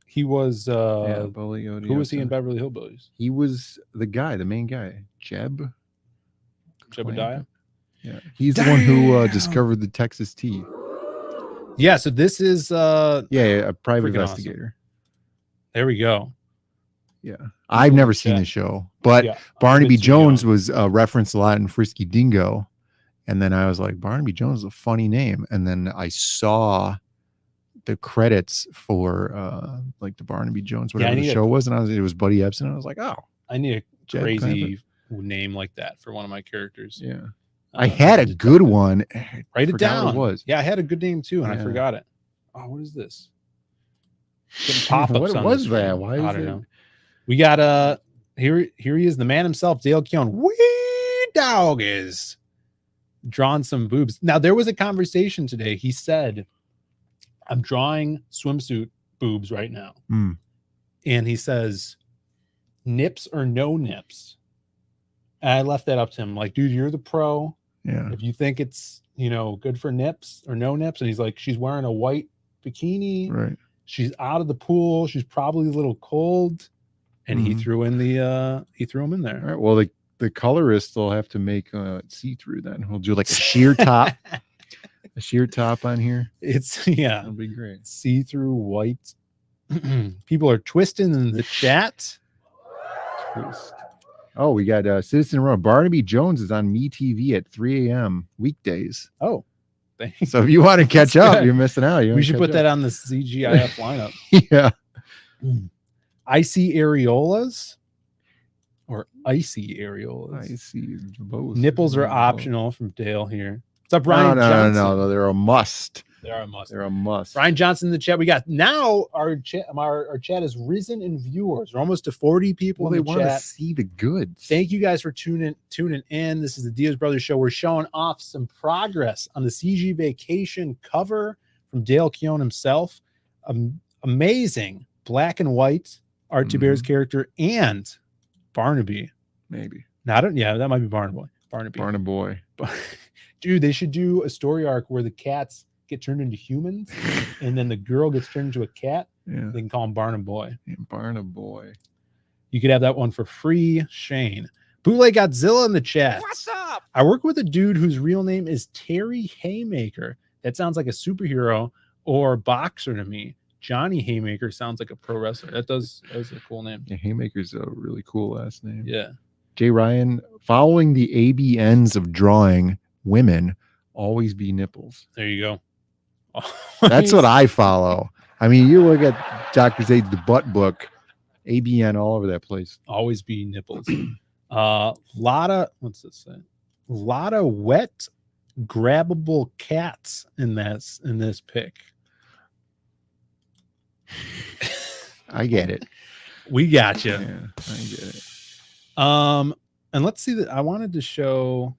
He was who was he in Beverly Hillbillies? He was the main guy, Jebediah. Yeah, he's the one who discovered the Texas tea. Yeah, so this is a private investigator. Awesome. There we go. Yeah, I've never seen the show, but Barnaby Jones was referenced a lot in Frisky Dingo, and then I was like, Barnaby Jones is a funny name, and then I saw the credits for like the Barnaby Jones, whatever the show was, and it was Buddy Epson. I was like, oh, I need a crazy name like that for one of my characters. Yeah, I had a good one. Write it down. What it was. Yeah, I had a good name too, and I forgot it. Oh, what is this? Pop-ups what was that? Why? I don't know. We got here he is, the man himself, Dale Keown. Wee dog is drawn some boobs. Now there was a conversation today. He said, I'm drawing swimsuit boobs right now. And he says, nips or no nips. And I left that up to him. Like, dude, you're the pro. Yeah. If you think it's, good for nips or no nips. And he's like, she's wearing a white bikini. Right. She's out of the pool. She's probably a little cold. And he threw in he threw them in there. All right. Well, the colorist will have to make see-through then. We'll do like a sheer top. A sheer top on here. That'll be great. See-through white. People are twisting in the chat. Twist. Oh, we got Citizen Run. Barnaby Jones is on MeTV at 3 a.m. weekdays. Oh, thanks. So if you want to catch up, you're missing out. We should put that on the CGIF lineup. Yeah. Icy areolas or icy areolas. Icy both. Nipples are optional from Dale here. What's up, Brian? No, they're a must. They're a must. They're a must. Brian Johnson in the chat. We got now our chat has risen in viewers. We're almost to 40 people in the chat. They want to see the goods. Thank you guys for tuning in. This is the Diaz Brothers Show. We're showing off some progress on the CG Vacation cover from Dale Keown himself. Amazing black and white Art Bear's character and Barnaby. Maybe. That might be Barnaby. Barnaboy. Dude, they should do a story arc where the cats get turned into humans and then the girl gets turned into a cat. Yeah. They can call him Barnum Boy. Yeah, Barnum Boy. You could have that one for free, Shane. Bootleg Godzilla in the chat. What's up? I work with a dude whose real name is Terry Haymaker. That sounds like a superhero or boxer to me. Johnny Haymaker sounds like a pro wrestler. That is a cool name. Yeah, Haymaker's a really cool last name. Yeah. Jay Ryan, following the ABNs of drawing, women always be nipples. There you go. That's what I follow. I mean, you look at Dr. Zaid's The Butt Book, ABN all over that place. Always be nipples. What's this say? Lot of wet, grabbable cats in this pic. I get it. We got you. Yeah, I get it. And let's see that I wanted to show.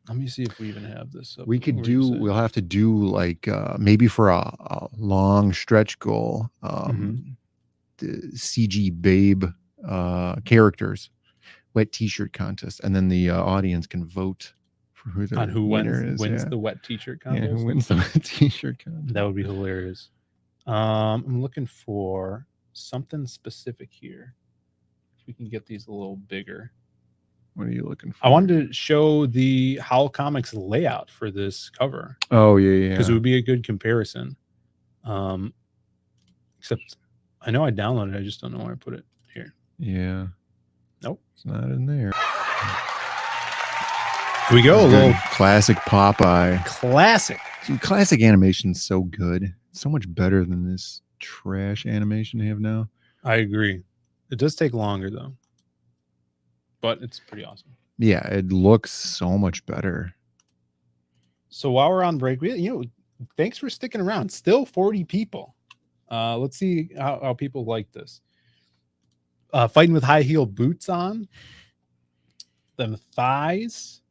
Let me see if we even have this. We could do. We'll have to do like maybe for a long stretch goal. The CG Babe characters, wet T-shirt contest, and then the audience can vote for who the winner wins the wet T-shirt contest. Yeah, who wins the wet T-shirt contest? That would be hilarious. I'm looking for something specific here. If we can get these a little bigger. What are you looking for? I wanted to show the Howl Comics layout for this cover. Oh yeah. Because it would be a good comparison. Except I know I downloaded it. I just don't know where I put it here. Yeah. Nope. It's not in there. Here we go. A little classic Popeye. Classic. Dude, classic animation's so good. So much better than this trash animation they have now. I agree. It does take longer though. But it's pretty awesome. Yeah, it looks so much better. So while we're on break, thanks for sticking around. Still 40 people. Let's see how people like this. Fighting with high heel boots on. Them thighs.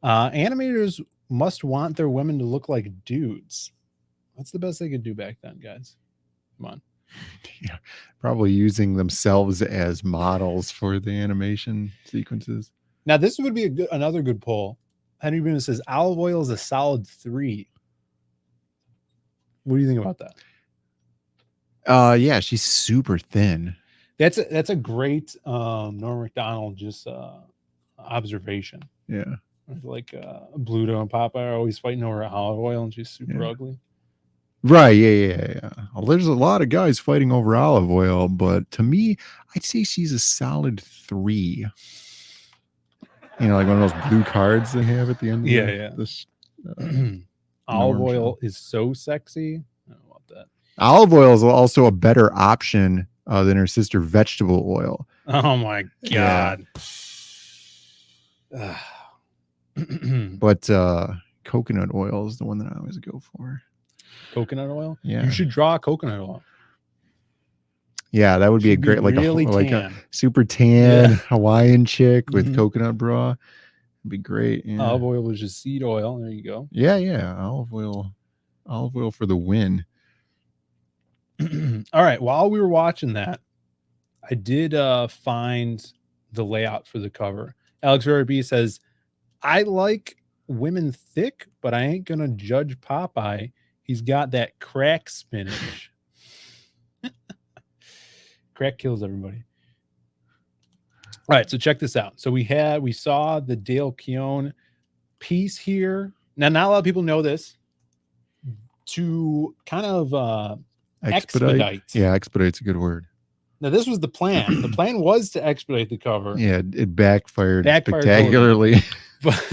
Animators must want their women to look like dudes. That's the best they could do back then, guys. Come on. Yeah, probably using themselves as models for the animation sequences. Now, this would be another good poll. Henry Boone says olive oil is a solid 3. What do you think about that? Yeah, she's super thin. That's a great Norm Macdonald just observation. Yeah, like Bluto and Popeye are always fighting over olive oil, and she's super ugly. Right, yeah. Well, there's a lot of guys fighting over olive oil, but to me, I'd say she's a solid 3. You know, like one of those blue cards they have at the end. Of this olive oil is so sexy. I don't want that. Olive oil is also a better option than her sister vegetable oil. Oh my god. Yeah. But coconut oil is the one that I always go for. Coconut oil? Yeah. You should draw coconut oil. Yeah, that would be a great, like a super tan Hawaiian chick with coconut bra. It'd be great. Yeah. Olive oil was just seed oil. There you go. Yeah. Olive oil for the win. All right. While we were watching that, I did find the layout for the cover. Alex B says, I like women thick, but I ain't gonna judge Popeye. He's got that crack spinach. Crack kills everybody. All right, so check this out. So we saw the Dale Keown piece here. Now, not a lot of people know this. To kind of expedite. Yeah, expedite's a good word. Now, this was the plan. The plan was to expedite the cover. Yeah, it backfired spectacularly. But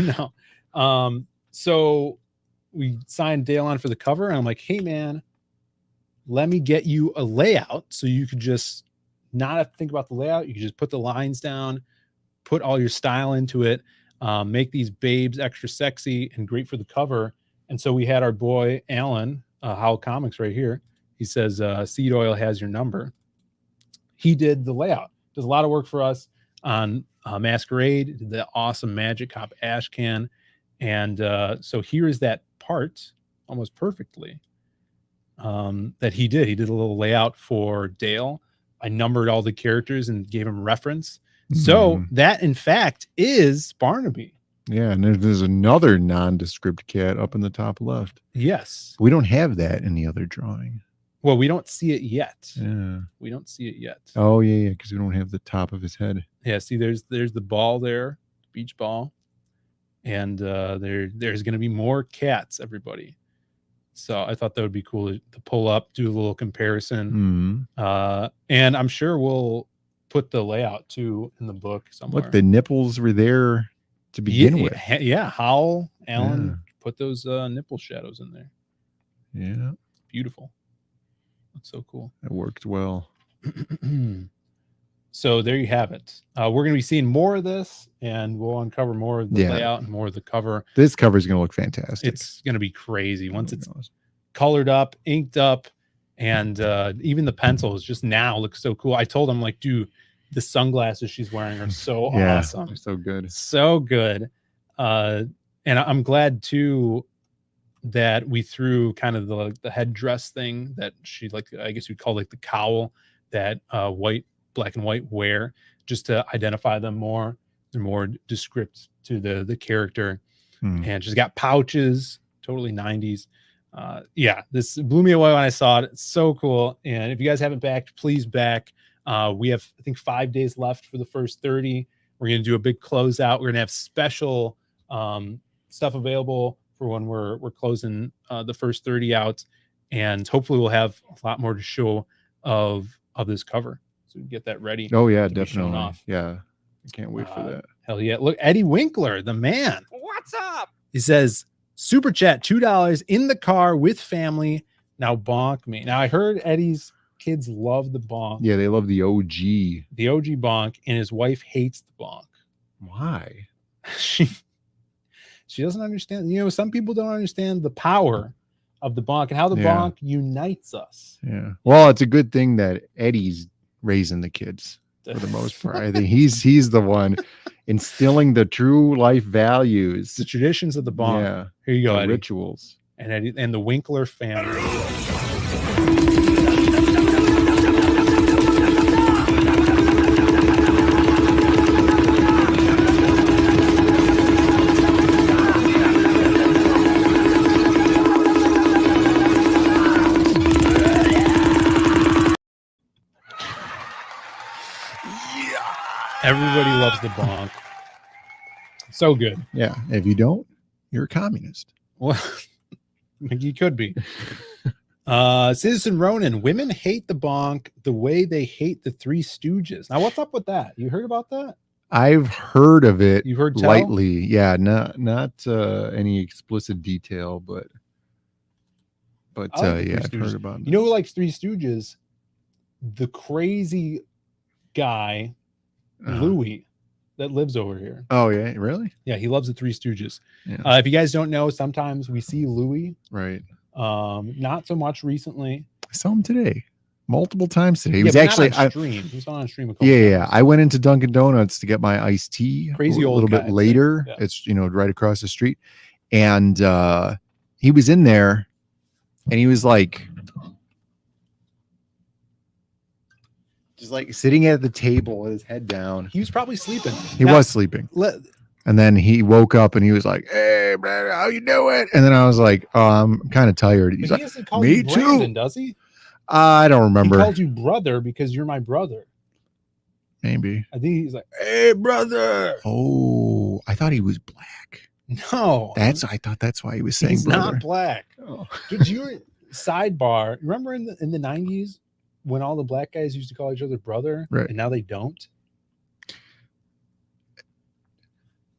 no. So we signed Dale on for the cover, and I'm like, hey, man, let me get you a layout so you could just not have to think about the layout. You can just put the lines down, put all your style into it, make these babes extra sexy and great for the cover. And so we had our boy, Alan, Howl Comics right here. He says, Seed Oil has your number. He did the layout. Does a lot of work for us on Masquerade, did the awesome Magic Cop Ash Can. And so here is that part almost perfectly that he did. He did a little layout for Dale. I numbered all the characters and gave him reference. So that, in fact, is Barnaby. Yeah, and there's another nondescript cat up in the top left. Yes. We don't have that in the other drawing. Well, we don't see it yet. Yeah. We don't see it yet. Oh yeah, because we don't have the top of his head. Yeah, see, there's the ball there, beach ball, and there's going to be more cats, everybody. So I thought that would be cool to pull up, do a little comparison, and I'm sure we'll put the layout too in the book somewhere. Look, the nipples were there to begin with. Yeah, Howell Allen put those nipple shadows in there. Yeah, beautiful. That's so cool. It worked well. So there you have it. We're going to be seeing more of this, and we'll uncover more of the layout and more of the cover. This cover is going to look fantastic. It's going to be crazy once it's colored up, inked up, and even the pencils just now look so cool. I told him, like, dude, the sunglasses she's wearing are so awesome. They're so good. So good. And I'm glad, too, that we threw kind of the headdress thing that she, like, I guess you'd call like the cowl that black and white wear, just to identify them more. They're more descript to the character. And she's got pouches, totally 90s. Yeah, this blew me away when I saw it. It's so cool. And if you guys haven't backed, please back. We have, I think, 5 days left for the first 30. We're going to do a big closeout. We're going to have special stuff available for when we're closing the first 30 out. And hopefully we'll have a lot more to show of this cover. So we get that ready. Oh, yeah, definitely. Yeah. I can't wait for that. Hell yeah. Look, Eddie Winkler, the man. What's up? He says, super chat, $2 in the car with family. Now bonk me. Now I heard Eddie's kids love the bonk. Yeah, they love the OG. The OG bonk, and his wife hates the bonk. Why? She doesn't understand. You know, some people don't understand the power of the bonk and how the bonk unites us. Yeah. Well, it's a good thing that Eddie's raising the kids for the most part. I think he's the one instilling the true life values, the traditions of the bonk. Yeah. Here you go, the Eddie. rituals. And Eddie and the Winkler family. Everybody loves the bonk. So good. Yeah. If you don't, you're a communist. Well, you could be. Citizen Ronan, women hate the bonk the way they hate the Three Stooges. Now, what's up with that? You heard about that? I've heard of it. You've heard lightly. Yeah, not any explicit detail, but yeah, I've heard about it. You know who likes Three Stooges? The crazy guy, Louis, that lives over here. Oh yeah, really? Yeah, he loves the Three Stooges. Yeah. If you guys don't know, sometimes we see Louis. Right. Not so much recently. I saw him today, multiple times today. He was actually on stream. He was on stream. Yeah. I went into Dunkin' Donuts to get my iced tea. Crazy a old little guy, bit later. yeah. It's right across the street, and he was in there, and he was like. Just like sitting at the table with his head down. He was probably sleeping. He was sleeping. And then he woke up and he was like, "Hey, man, how you doing?" And then I was like, "Oh, I'm kind of tired." He's like, "Me too." Brandon, does he? I don't remember. He called you brother because you're my brother. Maybe. I think he's like, "Hey, brother." Oh, I thought he was black. No, I thought that's why he was saying he's brother. not black. Oh. Did you sidebar? Remember in the 90s when all the black guys used to call each other brother, right? And now they don't.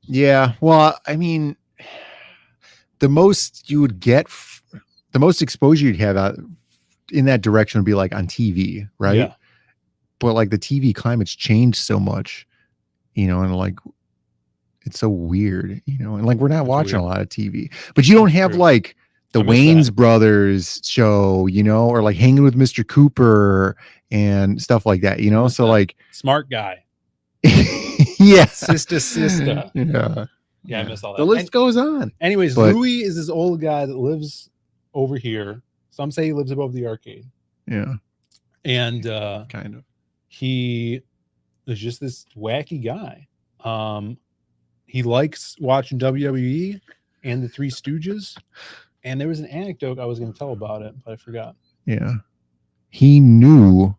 Yeah, well, I mean, the most you would get, the most exposure you'd have out in that direction would be like on TV, right? Yeah. But like the TV climate's changed so much, and like it's so weird, and like we're not watching a lot of TV. But you don't have like the Wayans brothers show, or like Hanging with Mr. Cooper and stuff like that, so like Smart Guy. Yeah. Sister. Yeah, I miss all that. The list goes on. Anyways, Louis is this old guy that lives over here. Some say he lives above the arcade. Yeah. And kind of. He is just this wacky guy. he likes watching WWE and the Three Stooges. And there was an anecdote I was going to tell about it, but I forgot. Yeah. He knew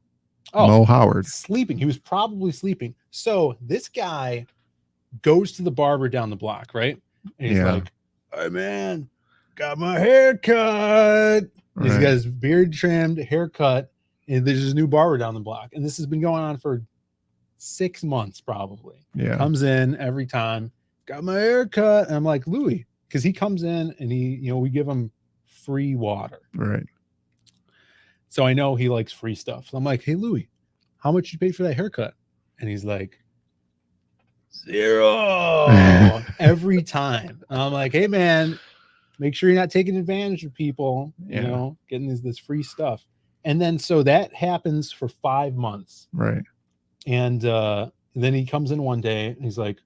Mo Howard. Sleeping. He was probably sleeping. So this guy goes to the barber down the block, right? And he's like, "Hey man, got my hair cut." He's got his beard trimmed, haircut, and there's this new barber down the block. And this has been going on for 6 months probably. Yeah. Comes in every time, got my hair cut. And I'm like, Louis, because he comes in and we give him free water. Right. So I know he likes free stuff. So I'm like, hey, Louis, how much you paid for that haircut? And he's like, $0 every time. And I'm like, hey, man, make sure you're not taking advantage of people, getting this free stuff. And then so that happens for 5 months. Right. And then he comes in one day and he's like,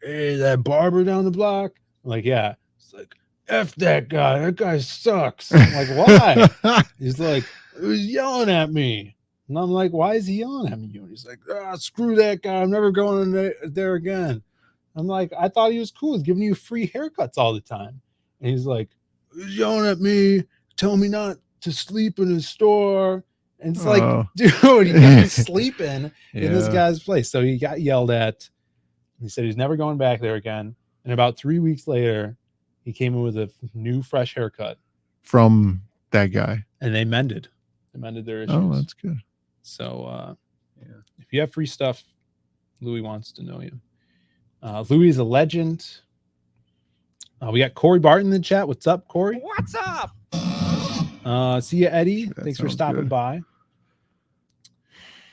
hey, that barber down the block? I'm like, yeah. It's like, F that guy. That guy sucks. I'm like, why? He's like, he was yelling at me. And I'm like, why is he yelling at me? And he's like, screw that guy. I'm never going there again. I'm like, I thought he was cool. He's giving you free haircuts all the time. And he's like, he was yelling at me, telling me not to sleep in his store. And it's like, dude, he got me sleeping in this guy's place. So he got yelled at. He said he's never going back there again. And about 3 weeks later, he came in with a new, fresh haircut from that guy. And they mended their issues. Oh, that's good. So, if you have free stuff, Louis wants to know you. Louis is a legend. We got Corey Barton in the chat. What's up, Corey? What's up? See you, Eddie. That Thanks for stopping by.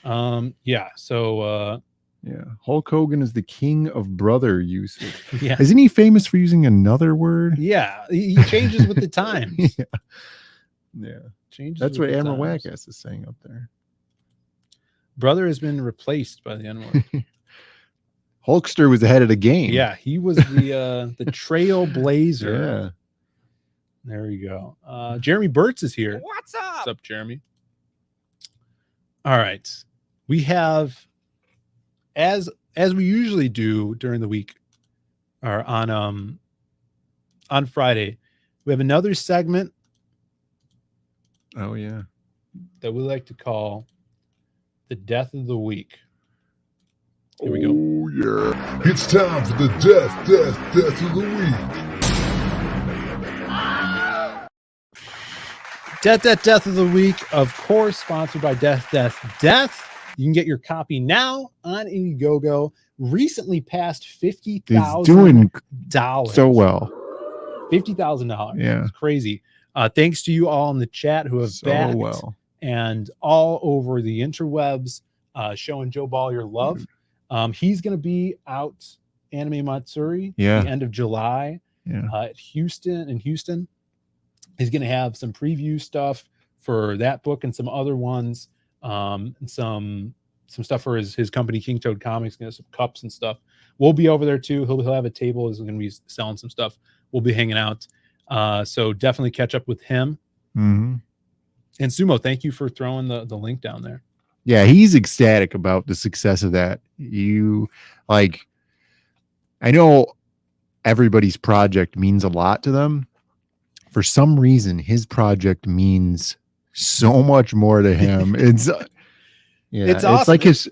Hulk Hogan is the king of brother usage. Yeah. Isn't he famous for using another word? Yeah. He changes with the times. Yeah. Changes. That's what with the Amber times. Wackass is saying up there. Brother has been replaced by the N-word. Hulkster was ahead of the game. Yeah, he was the trailblazer. Yeah. There we go. Jeremy Burtz is here. What's up? What's up, Jeremy? All right. We have, as we usually do during the week, or on Friday, we have another segment. Oh yeah. That we like to call the Death of the Week. Here we go. Oh yeah. It's time for the death of the week. Death of the Week, of course, sponsored by Death. You can get your copy now on Indiegogo. Recently passed $50,000. He's doing so well. $50,000. Yeah. It's crazy. Thanks to you all in the chat who have backed and all over the interwebs, showing Joe Ball your love. He's going to be out Anime Matsuri the end of July at Houston. He's going to have some preview stuff for that book and some other ones, and some stuff for his company, King Toad Comics, some cups and stuff. We'll be over there too. He'll have a table. He's going to be selling some stuff. We'll be hanging out. So definitely catch up with him. Mm-hmm. And Sumo, thank you for throwing the link down there. Yeah, he's ecstatic about the success of that. I know everybody's project means a lot to them. For some reason, his project means so much more to him. It's awesome. It's like his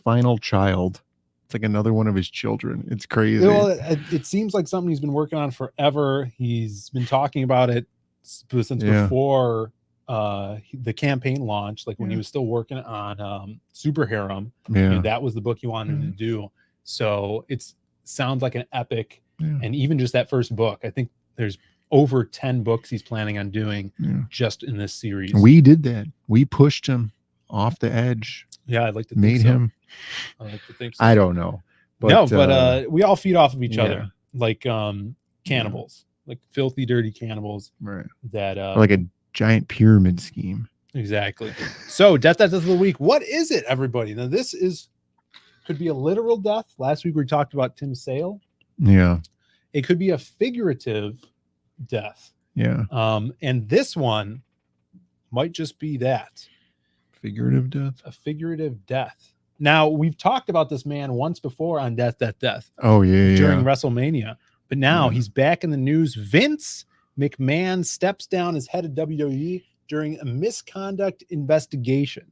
final child. It's like another one of his children. It's crazy. Well, it seems like something he's been working on forever. He's been talking about it since before the campaign launch, like when he was still working on Super Harem. That was the book he wanted to do. So it sounds like an epic. And even just that first book, I think there's over 10 books he's planning on doing just in this series. We did that. We pushed him off the edge. Yeah, I'd like to made think so. him. I like to think so. I don't know. But we all feed off of each other, like cannibals, like filthy, dirty cannibals. Right. That like a giant pyramid scheme. Exactly. So death of the week. What is it, everybody? Now this could be a literal death. Last week we talked about Tim Sale. Yeah. It could be a figurative death. Yeah. And this one might just be that. Figurative death. A figurative death. Now, we've talked about this man once before on Death Oh yeah, during yeah. WrestleMania, but now Yeah. he's back in the news. Vince McMahon steps down as head of WWE during a misconduct investigation.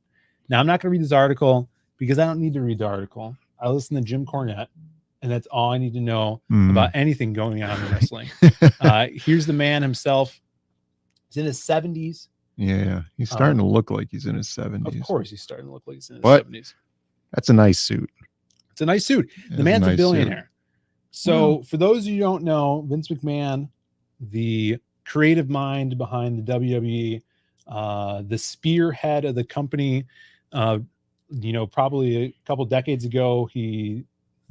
Now, I'm not going to read this article because I don't need to read the article. I listen to Jim Cornette, and that's all I need to know about anything going on in wrestling. Here's the man himself. He's in his 70s. Yeah, he's starting to look like he's in his 70s. Of course, he's starting to look like he's in his But 70s. That's a nice suit. It's a nice suit. The It's man's a a nice billionaire. So, Wow. for those of you who don't know, Vince McMahon, the creative mind behind the WWE, the spearhead of the company, probably a couple decades ago, he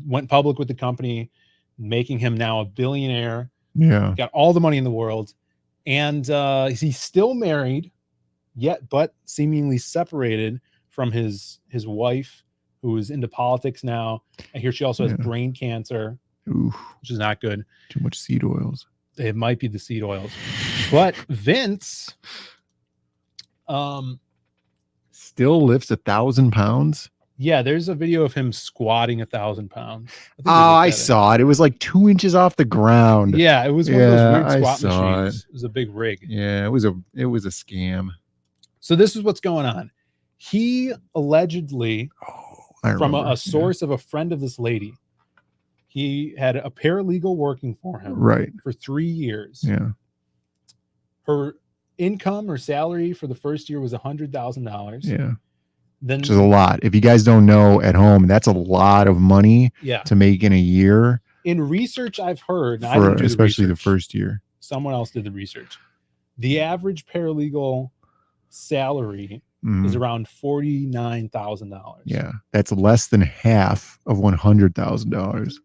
went public with the company, making him now a billionaire. Yeah. Got all the money in the world, and he's still married, yet but seemingly separated from his wife, who is into politics now. I hear she also has brain cancer, Ooh, which is not good. too much seed oils. It might be the seed oils, but Vince, Still lifts 1,000 pounds. yeah, there's a video of him squatting 1,000 pounds. think Oh, we looked I at it. saw it. It was like 2 inches off the ground. Yeah, it was one of those Yeah, weird I squat saw machines. It was a big rig. Yeah, it was a scam. So this is what's going on. He allegedly, I from remember. a source of a friend of this lady, he had a paralegal working for him Right. for 3 years. Yeah. Her income or salary for the first year was $100,000. Yeah. Then Which is a lot. If you guys don't know at home, that's a lot of money Yeah. to make in a year, in research I've heard, now I for didn't do especially the research. first year. Someone else did the research. The average paralegal salary is Mhm. around $49,000. Yeah. That's less than half of $100,000.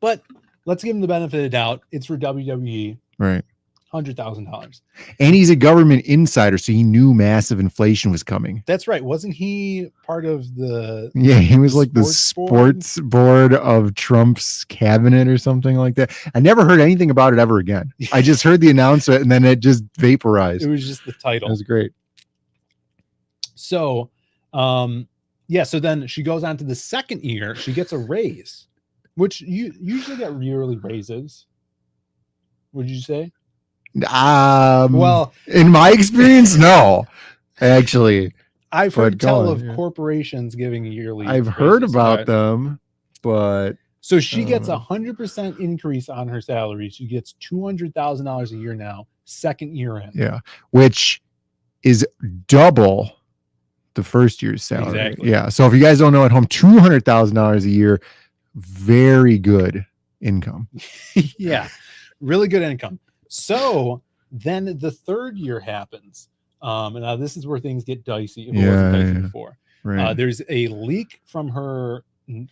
But let's give him the benefit of the doubt. It's for WWE, Right. $100,000. And he's a government insider, so he knew massive inflation was coming. That's right. Wasn't he part of the Yeah, he was like the Sports sports board of Trump's cabinet or something like that. I never heard anything about it ever again. I just heard the announcement and then it just vaporized. It was just the title. It was great. So, so then she goes on to the second year. She gets a raise, which you usually get yearly raises. Would you say? Well, in my experience, no, actually, I've but heard go tell on, of yeah. corporations giving yearly. I've heard raises. about Right. them, but So she gets 100% increase on her salary. She gets $200,000 a year now, second year in. yeah, which is double the first year's salary. Exactly. Yeah. So if you guys don't know at home, $200,000 a year, very good income. Yeah, really good income. So then the third year happens. And now this is where things get dicey. If it wasn't dicey before. Right. There's a leak from her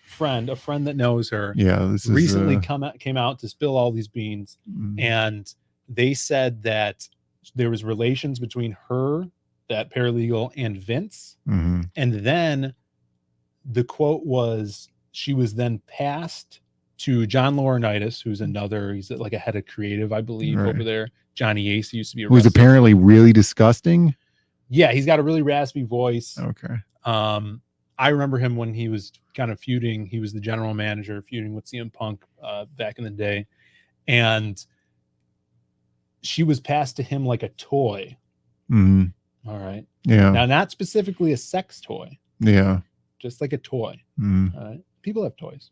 friend, a friend that knows her. Yeah, this is recently came out to spill all these beans, Mm. and they said that there was relations between her, that paralegal, and Vince. Mhm. And then the quote was she was then passed to John Laurinaitis, who's he's like a head of creative, I believe, Right. over there. Johnny Ace used to be a who's wrestler. apparently really disgusting. Yeah, he's got a really raspy voice. Okay. I remember him when he was kind of feuding. He was the general manager feuding with CM Punk back in the day. And she was passed to him like a toy. Mhm. All right. Yeah. Now, not specifically a sex toy, Yeah. just like a toy. Mhm. All right. People have toys.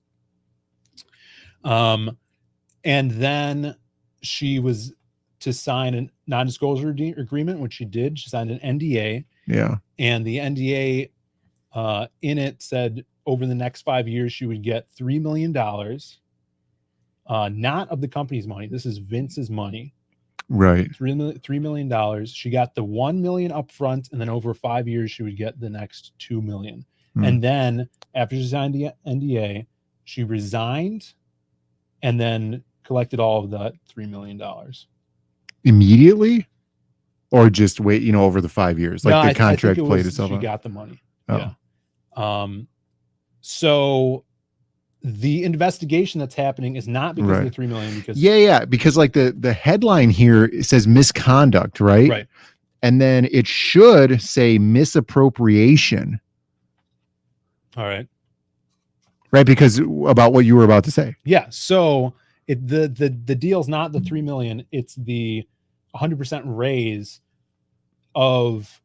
And then she was to sign a non-disclosure agreement, which she did. She signed an NDA, Yeah. and the NDA in it said over the next 5 years she would get $3 million, not of the company's money. This is Vince's money. Right. $3 million. She got the $1 million up front, and then over 5 years she would get the next $2 million. Hmm. And then after she signed the NDA, she resigned and then collected all of that $3 million. Immediately, or just wait, over the 5 years, like No, the I think contract it played was itself she out. got the money. Oh. Yeah. So the investigation that's happening is not because Right. of the $3 million, because Yeah, because like the headline here, it says misconduct, right? Right. And then it should say misappropriation, All right. Right, because about what you were about to say. Yeah. So the deal's not the 3 million, it's the 100% raise of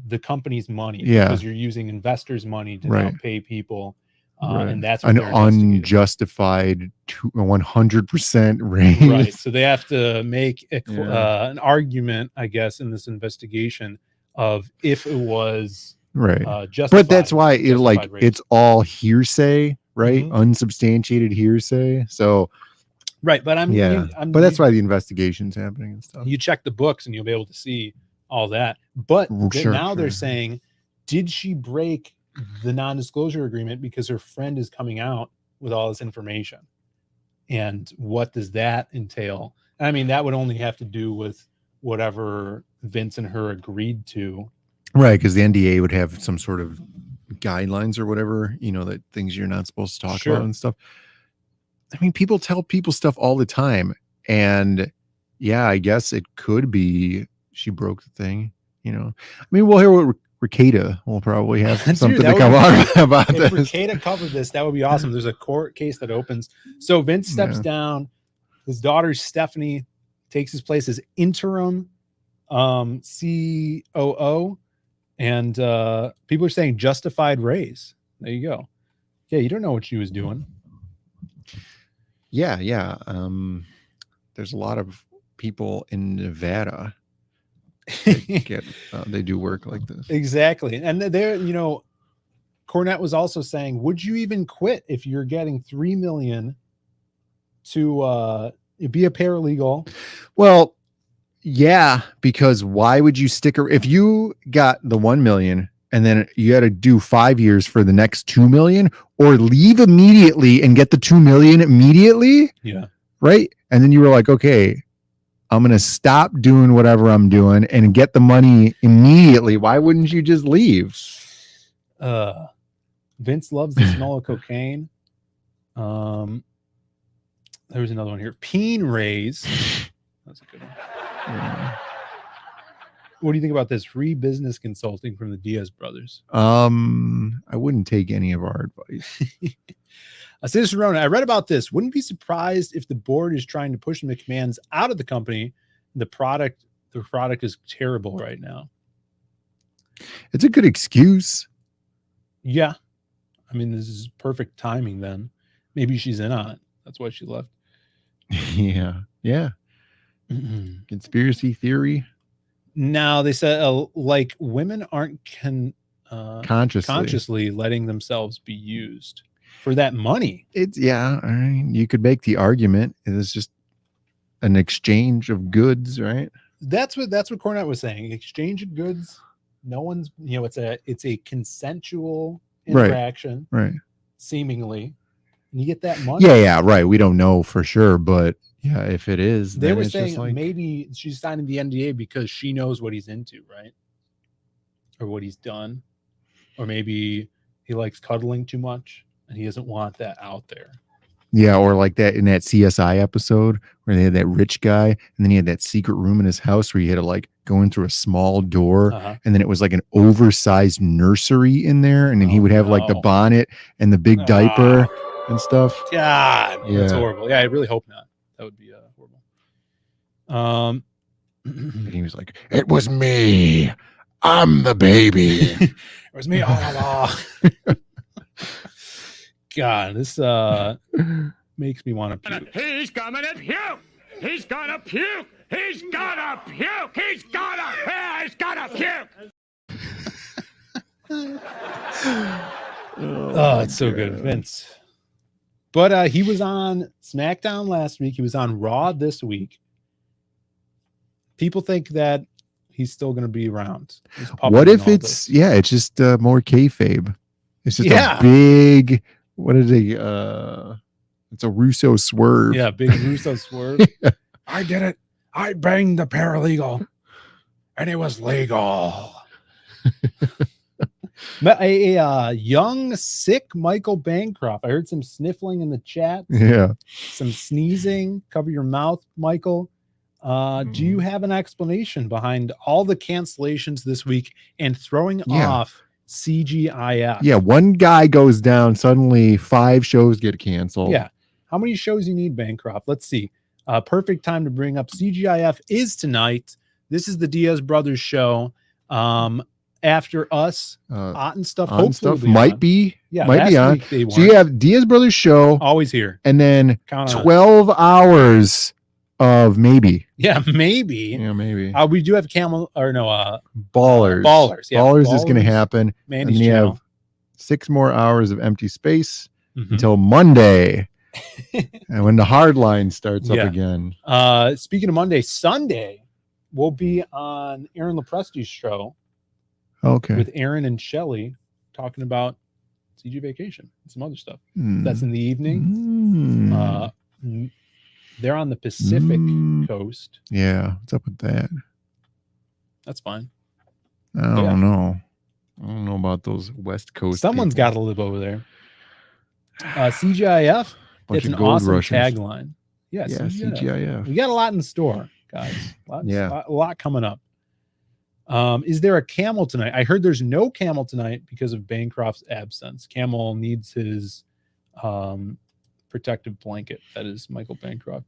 the company's money. Yeah. Because you're using investors' money to Right. now pay people. Right. And that's what an they're investigating. unjustified 100% raise. Right. So they have to make an argument, I guess, in this investigation of if it was Right. justified. But that's why justified raise. it's all hearsay, right? Mhm. Unsubstantiated hearsay. So right. But I mean, yeah. But that's why the investigation's happening and stuff. you check the books and you'll be able to see all that. But now they're saying, did she break the non-disclosure agreement because her friend is coming out with all this information? And what does that entail? I mean, that would only have to do with whatever Vince and her agreed to. Right, because the NDA would have some sort of guidelines or whatever, that things you're not supposed to talk about and stuff. I mean, people tell people stuff all the time. And yeah, I guess it could be she broke the thing, I mean, we'll hear what Ricada will probably have something to come on about if this. Ricada covered this, that would be awesome. There's a court case that opens. So Vince steps down. His daughter, Stephanie, takes his place as interim COO. And people are saying justified raise. There you go. Yeah, you don't know what she was doing. Yeah. There's a lot of people in Nevada that they do work like this. Exactly. And they're, Cornette was also saying, would you even quit if you're getting $3 million to be a paralegal? Well, yeah, because why would you stick if you got the 1 million and then you had to do 5 years for the next 2 million, or leave immediately and get the 2 million immediately? Yeah. Right. And then you were like, okay, I'm going to stop doing whatever I'm doing and get the money immediately. Why wouldn't you just leave? Vince loves the smell of cocaine. There was another one here. Peen raise. That's a good one. What do you think about this free business consulting from the Diaz brothers? I wouldn't take any of our advice. Citizen Rona, I read about this. Wouldn't be surprised if the board is trying to push the McMahons out of the company. The product is terrible right now. It's a good excuse. Yeah. I mean, this is perfect timing then. Maybe she's in on it. That's why she left. Yeah. Conspiracy theory. Now they said like women aren't consciously letting themselves be used for that money. I mean, you could make the argument it is just an exchange of goods, right? That's what Cornette was saying. Exchange of goods. No one's, it's a consensual interaction, right? Seemingly, and you get that money. Yeah, right. We don't know for sure, but yeah, if it is, they were saying maybe she's signing the NDA because she knows what he's into, right? Or what he's done, or maybe he likes cuddling too much and he doesn't want that out there. Yeah, or like that in that CSI episode where they had that rich guy and then he had that secret room in his house where he had to like go in through a small door, and then it was like an oversized nursery in there, and then he would have like the bonnet and the big diaper and stuff. God, that's horrible. Yeah, I really hope not. That would be horrible. And he was like, "It was me. I'm the baby. It was me all along." God, this makes me want to puke. He's gonna puke! He's gonna puke! He's gonna puke! He's gonna puke! Oh, it's so good, Vince. But he was on SmackDown last week. He was on Raw this week. People think that he's still going to be around. What if it's it's just more kayfabe? It's just a big. What is it? It's a Russo swerve. Yeah, big Russo swerve. I did it. I banged the paralegal, and it was legal. A young, sick Michael Bancroft. I heard some sniffling in the chat. Yeah. Some sneezing. Cover your mouth, Michael. Do you have an explanation behind all the cancellations this week and throwing off CGIF. Yeah, one guy goes down, suddenly 5 shows get canceled. Yeah. How many shows you need, Bancroft? Let's see. Perfect time to bring up CGIF is tonight. This is the Diaz Brothers show. After us, Ott and stuff. On Hopefully stuff might on. be Yeah, might be last on. week they So you weren't. have Diaz Brothers show Always here. and then Count on us. 12 hours of maybe. Yeah, maybe. Yeah, maybe. We do have Ballers. Ballers. Yeah, Ballers is going to happen. Mandy's and then you channel. have 6 more hours of empty space Mhm. until Monday. And when the hard line starts Yeah. up again. Speaking of Monday, Sunday, we'll be on Aaron Lepresti's show Okay. with Aaron and Shelly talking about CG Vacation and some other stuff. Hmm. That's in the evening. Hmm. They're on the Pacific Hmm. coast. Yeah. What's up with that? That's fine. I don't know. I don't know about those West Coast. Someone's people. got to live over there. CGIF. Bunch It's of an gold awesome rushers. tagline. Yeah, Yeah, CGIF. CGIF. We got a lot in store, guys. Yeah. A lot coming up. Is there a Camel tonight? I heard there's no Camel tonight because of Bancroft's absence. Camel needs his protective blanket. That is Michael Bancroft.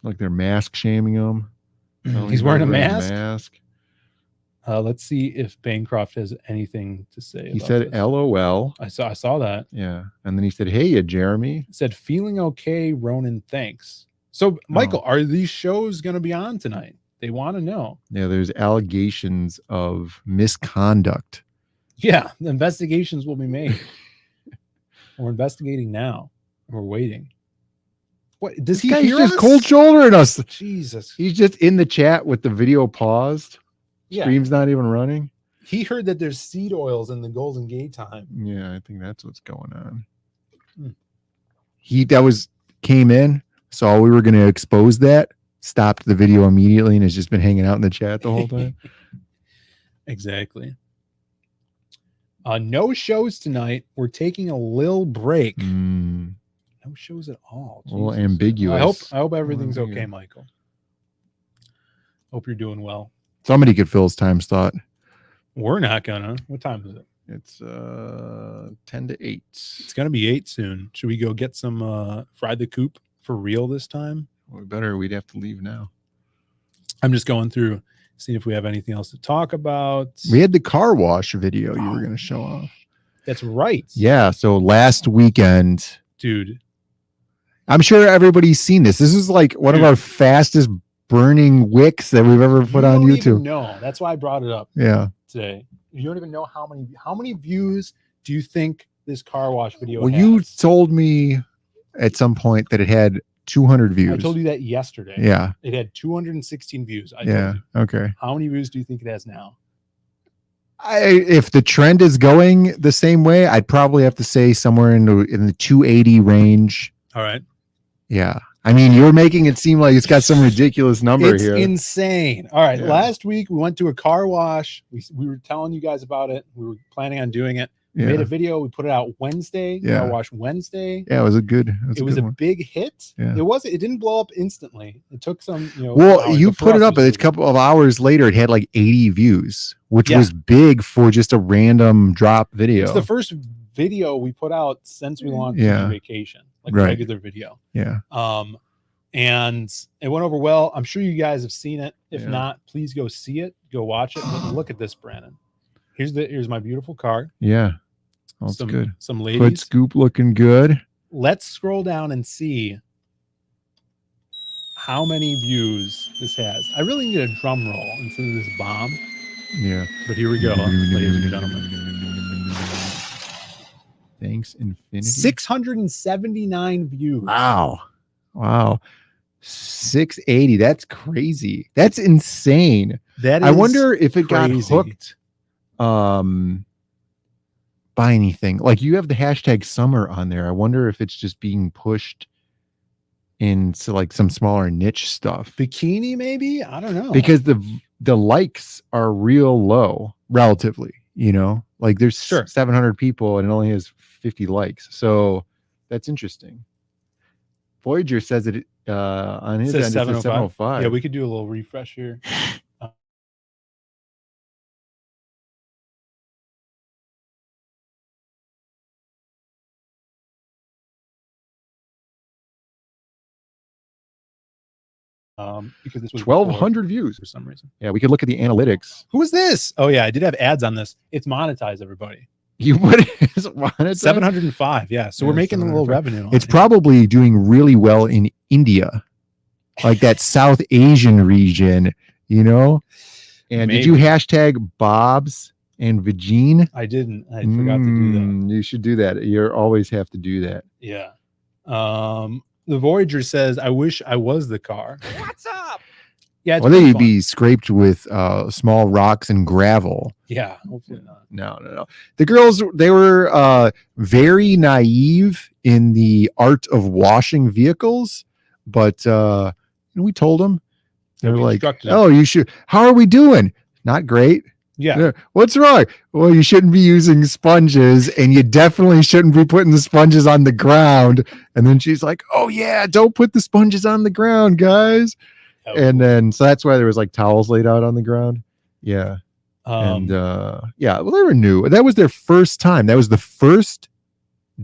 Like they're mask shaming him. He's wearing a mask. mask. Let's see if Bancroft has anything to say. He about said this. LOL. I saw that. Yeah. And then he said, hey, you Jeremy. It said feeling okay, Ronan. Thanks. So, Michael, are these shows going to be on tonight? They want to know. Yeah, there's allegations of misconduct. Yeah, the investigations will be made. We're investigating now. We're waiting. What does he He's hear just us? cold shouldering us. Jesus. He's just in the chat with the video paused. Yeah. Stream's not even running. He heard that there's seed oils in the Golden Gate time. Yeah, I think that's what's going on. Hmm. Came in, saw we were going to expose that, stopped the video immediately, and has just been hanging out in the chat the whole time. Exactly. No shows tonight. We're taking a little break. No shows at all. A little Jesus. ambiguous. I hope everything's okay, ambiguous. Michael. Hope you're doing well. Somebody could fill his time slot. We're not gonna. What time is it? It's 10 to 8. It's gonna be 8 soon. Should we go get some fried the coop for real this time? We'd have to leave now. I'm just going through, seeing if we have anything else to talk about. We had the car wash video you were going to show off. That's right. Yeah. So last weekend, Dude. I'm sure everybody's seen this. This is like one of our fastest burning wicks that we've ever put on YouTube. No, that's why I brought it up Yeah. today. You don't even know how many views do you think this car wash video Well, has? you told me at some point that it had 200 views. I told you that yesterday. Yeah. It had 216 views. I Yeah. told you. Okay. How many views do you think it has now? If the trend is going the same way, I'd probably have to say somewhere in the 280 range. All right. Yeah. I mean, you're making it seem like it's got some ridiculous number It's here. insane. All right. Yeah. Last week we went to a car wash. We were telling you guys about it. We were planning on doing it. We Yeah. made a video. We put it out Wednesday. Yeah. Car wash Wednesday. Yeah, it was a good. It was a one. big hit. Yeah. It didn't blow up instantly. It took some, Well, hours, you but for put it us, up, was and a couple of hours later, it had like 80 views, which Yeah. was big for just a random drop video. It's the first video we put out since we launched Yeah. Vacation, like Right. regular video. Yeah. And it went over well. I'm sure you guys have seen it. If Yeah. not, please go see it. Go watch it. But look at this, Brandon. Here's my beautiful car. Yeah. That's some, good. Some Hood ladies. scoop looking good. Let's scroll down and see how many views this has. I really need a drum roll instead of this bomb. Yeah. But here we go, ladies and gentlemen. Thanks, Infinity. 679 views. Wow. 680. That's crazy. That's insane. That is I wonder if it crazy. got hooked by anything. Like you have the hashtag summer on there. I wonder if it's just being pushed into like some smaller niche stuff. Bikini, maybe? I don't know. Because the likes are real low relatively, like there's 700 people and it only has 50 likes. So that's interesting. Voyager says it on his It end. says It says 705. Yeah, we could do a little refresh here. Because this was 1,200 views for some reason. Yeah, we could look at the analytics. Who is this? Oh yeah, I did have ads on this. It's monetized, everybody. You what is it monetized? 705. Yeah, so we're making a little revenue. It's probably doing really well in India, like that South Asian region, you know. And Maybe. did you hashtag Bob's and Vagine? I didn't. I forgot to do that. You should do that. You always have to do that. Yeah. The Voyager says, "I wish I was the car." What's up? Yeah, it's Well, pretty they'd fun. be scraped with small rocks and gravel. Yeah, hopefully not. No. The girls, they were very naive in the art of washing vehicles, but we told them, they were like, instructed them. "Oh, you should. How are we doing? Not great. Yeah. What's wrong? Well, you shouldn't be using sponges, and you definitely shouldn't be putting the sponges on the ground." And then she's like, "Oh yeah, don't put the sponges on the ground, guys." And then so that's why there was like towels laid out on the ground. Yeah. Well, they were new. That was their first time. That was the first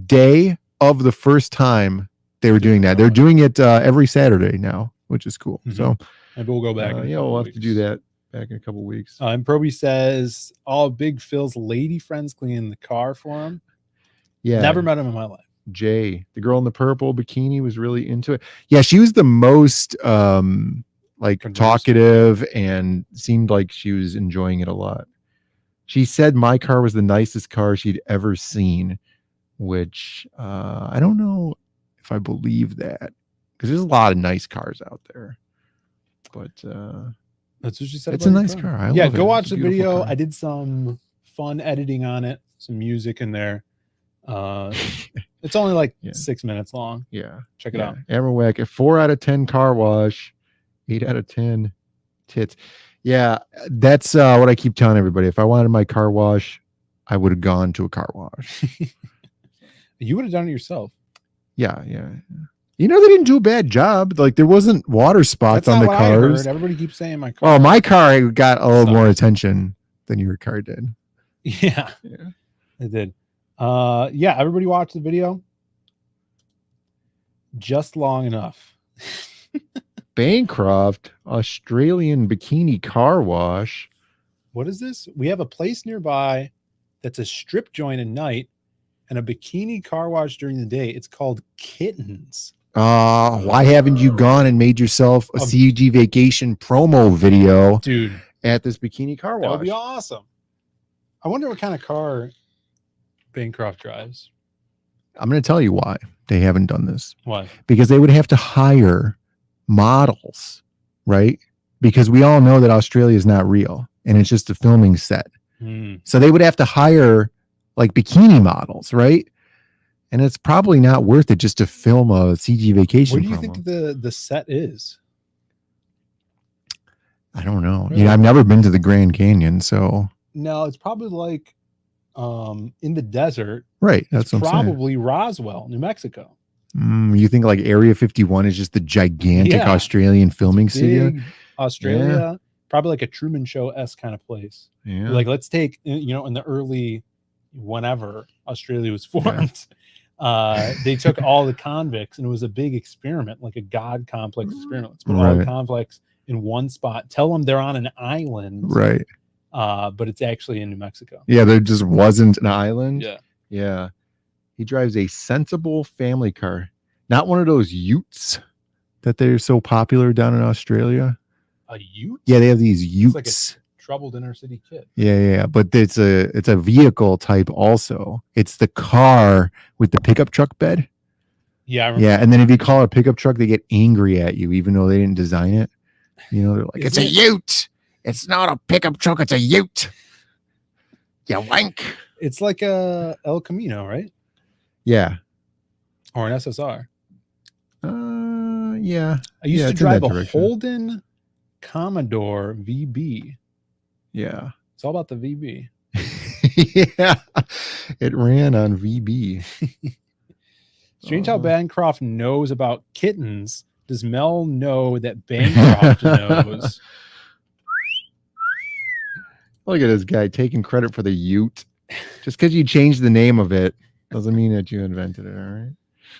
day of the first time they were doing that. They're doing it every Saturday now, which is cool. So maybe we'll go back. We'll have to do that back in a couple weeks. And Proby says, all Big Phil's lady friends cleaning the car for him. Yeah. Never met him in my life. Jay, the girl in the purple bikini, was really into it. Yeah, she was the most talkative and seemed like she was enjoying it a lot. She said my car was the nicest car she'd ever seen, which I don't know if I believe that, because there's a lot of nice cars out there. But that's what she said. It's a nice car. I love go it. watch It's a the beautiful video. car. I did some fun editing on it, some music in there. It's only like 6 minutes long. Yeah, check it out. Amarwack, a 4 out of 10 car wash, 8 out of 10 tits. Yeah, that's what I keep telling everybody. If I wanted my car wash, I would have gone to a car wash. You would have done it yourself. Yeah. You know, they didn't do a bad job. Like, there wasn't water spots That's on not the what I heard. cars. Everybody keeps saying my car. Oh, my car got a little more attention than your car did. Yeah, it did. Everybody watched the video just long enough. Bancroft, Australian bikini car wash. What is this? We have a place nearby that's a strip joint at night and a bikini car wash during the day. It's called Kittens. Why haven't you gone and made yourself a CG vacation promo video, dude, at this bikini car wash? That would be awesome. I wonder what kind of car Bancroft drives. I'm going to tell you why they haven't done this. Why? Because they would have to hire models, right? Because we all know that Australia is not real and it's just a filming set. So they would have to hire like bikini models, right? And it's probably not worth it just to film a CG vacation. Where do you promo. think the set is? I don't know. Really? Yeah, I've never been to the Grand Canyon, so No, it's probably like in the desert. right. That's what I'm saying. Probably Roswell, New Mexico. You think like Area 51 is just the gigantic Yeah. Australian filming studio? Big Australia, probably like a Truman Show-esque kind of place. Yeah. Like, let's take, in the early whenever Australia was formed, they took all the convicts and it was a big experiment, like a God complex experiment. Let's put all the convicts in one spot, tell them they're on an island, Right. But it's actually in New Mexico. Yeah, there just wasn't an island. Yeah. Yeah. He drives a sensible family car, not one of those utes that they're so popular down in Australia. A ute? Yeah, they have these utes. It's like a troubled inner city kid. Yeah. But it's a vehicle type also. It's the car with the pickup truck bed. Yeah, I remember. Yeah, and then if you call it a pickup truck, they get angry at you, even though they didn't design it. They're like, it's a ute. It's not a pickup truck. It's a ute. You wank. It's like a El Camino, right? Yeah. Or an SSR. Yeah. I used to it's in drive that a direction. Holden Commodore VB. Yeah. It's all about the VB. Yeah. It ran on VB. Strange how Bancroft knows about kittens. Does Mel know that Bancroft knows? Look at this guy taking credit for the ute. Just because you changed the name of it doesn't mean that you invented it, all right?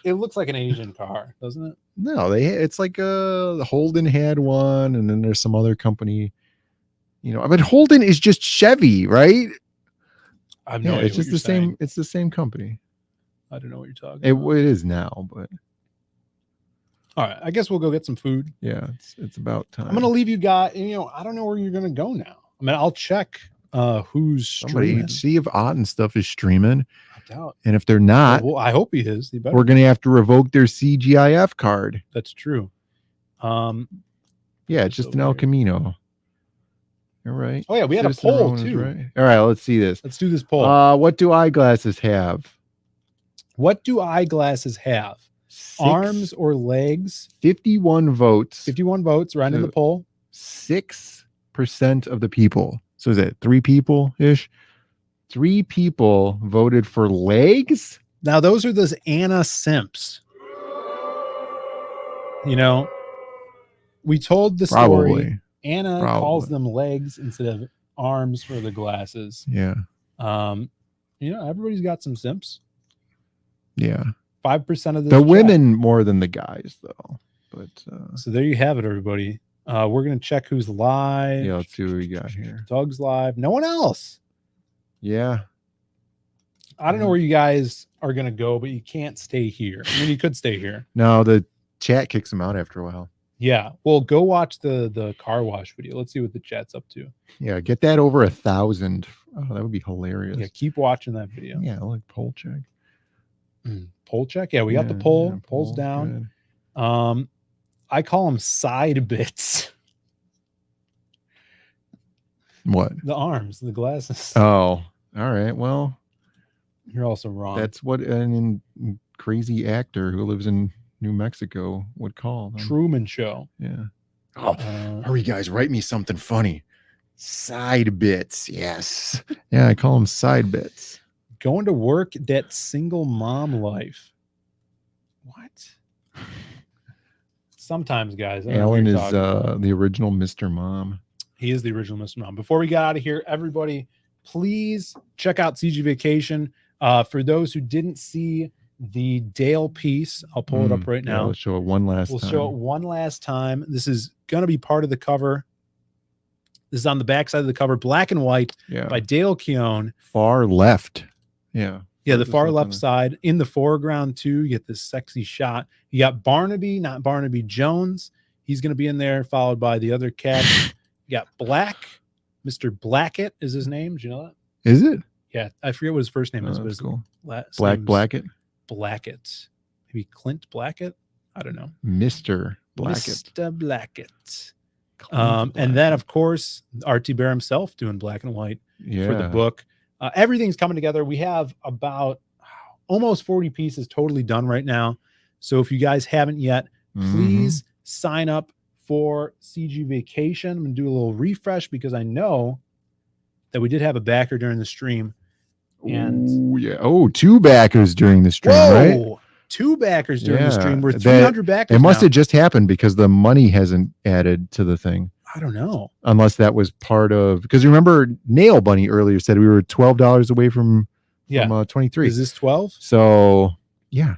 It looks like an Asian car, doesn't it? No, it's like Holden had one, and then there's some other company. I mean, Holden is just Chevy, right? I have no idea. It's just the same. It's the same company. I don't know what you're talking about. It is now, but all right. I guess we'll go get some food. Yeah, it's about time. I'm gonna leave you guys. I don't know where you're gonna go now. I mean, I'll check who's streaming. See if Ott and stuff is streaming. I doubt. And if they're not, well, I hope he is. We're gonna have to revoke their CGIF card. That's true. Yeah, it's just an El Camino. All right. Oh yeah, we had a poll too. Right. All right, let's see this. Let's do this poll. What do eyeglasses have? What do eyeglasses have? Arms or legs? 51 votes. 51 votes right in the poll. 6% of the people. So is it 3 people ish? 3 people voted for legs. Now those are those Anna simps. We told the story. Anna calls them legs instead of arms for the glasses. Yeah. Everybody's got some simps. Yeah. 5% of the women more than the guys, though. But so there you have it, everybody. We're gonna check who's live. Yeah, let's see what we got here. Doug's live. No one else. Yeah. I don't know where you guys are gonna go, but you can't stay here. I mean, you could stay here. No, the chat kicks them out after a while. Yeah. Well, go watch the car wash video. Let's see what the chat's up to. Yeah, get that over 1,000. Oh, that would be hilarious. Yeah, keep watching that video. Yeah, like poll check. Poll check. Yeah, we got the poll. Yeah, polls down. Good. I call them side bits. What? The arms, the glasses. Oh, all right. Well, you're also wrong. That's what an crazy actor who lives in New Mexico would call them. Truman Show. Yeah. Oh, hurry, guys! Write me something funny. Side bits. Yes. Yeah, I call them side bits. Going to work, that single mom life. What? Sometimes, guys. Alan is the original Mr. Mom. He is the original Mr. Mom. Before we get out of here, everybody, please check out CG Vacation. For those who didn't see the Dale piece, I'll pull it up right now. We'll show it one last time. We'll show it one last time. This is going to be part of the cover. This is on the back side of the cover, black and white, by Dale Keown. Far left. Yeah. Yeah, the far left side. In the foreground, too, you get this sexy shot. You got Barnaby, not Barnaby Jones. He's going to be in there, followed by the other cat. You got Black. Mr. Blackett is his name. Do you know that? Is it? Yeah, I forget what his first name is. That's cool. Blackett? Blackett. Maybe Clint Blackett? I don't know. Mr. Blackett. Mr. Blackett. And then, of course, R.T. Bear himself doing black and white for the book. Everything's coming together. We have about almost 40 pieces totally done right now. So if you guys haven't yet, please sign up for CG Vacation. I'm going to do a little refresh because I know that we did have a backer during the stream. And 2 backers during the stream, right? 2 backers during the stream. We're 300 backers. It must have just happened because the money hasn't added to the thing. I don't know. Unless that was part of, because remember Nail Bunny earlier said we were $12 away from 23. Is this 12? So yeah.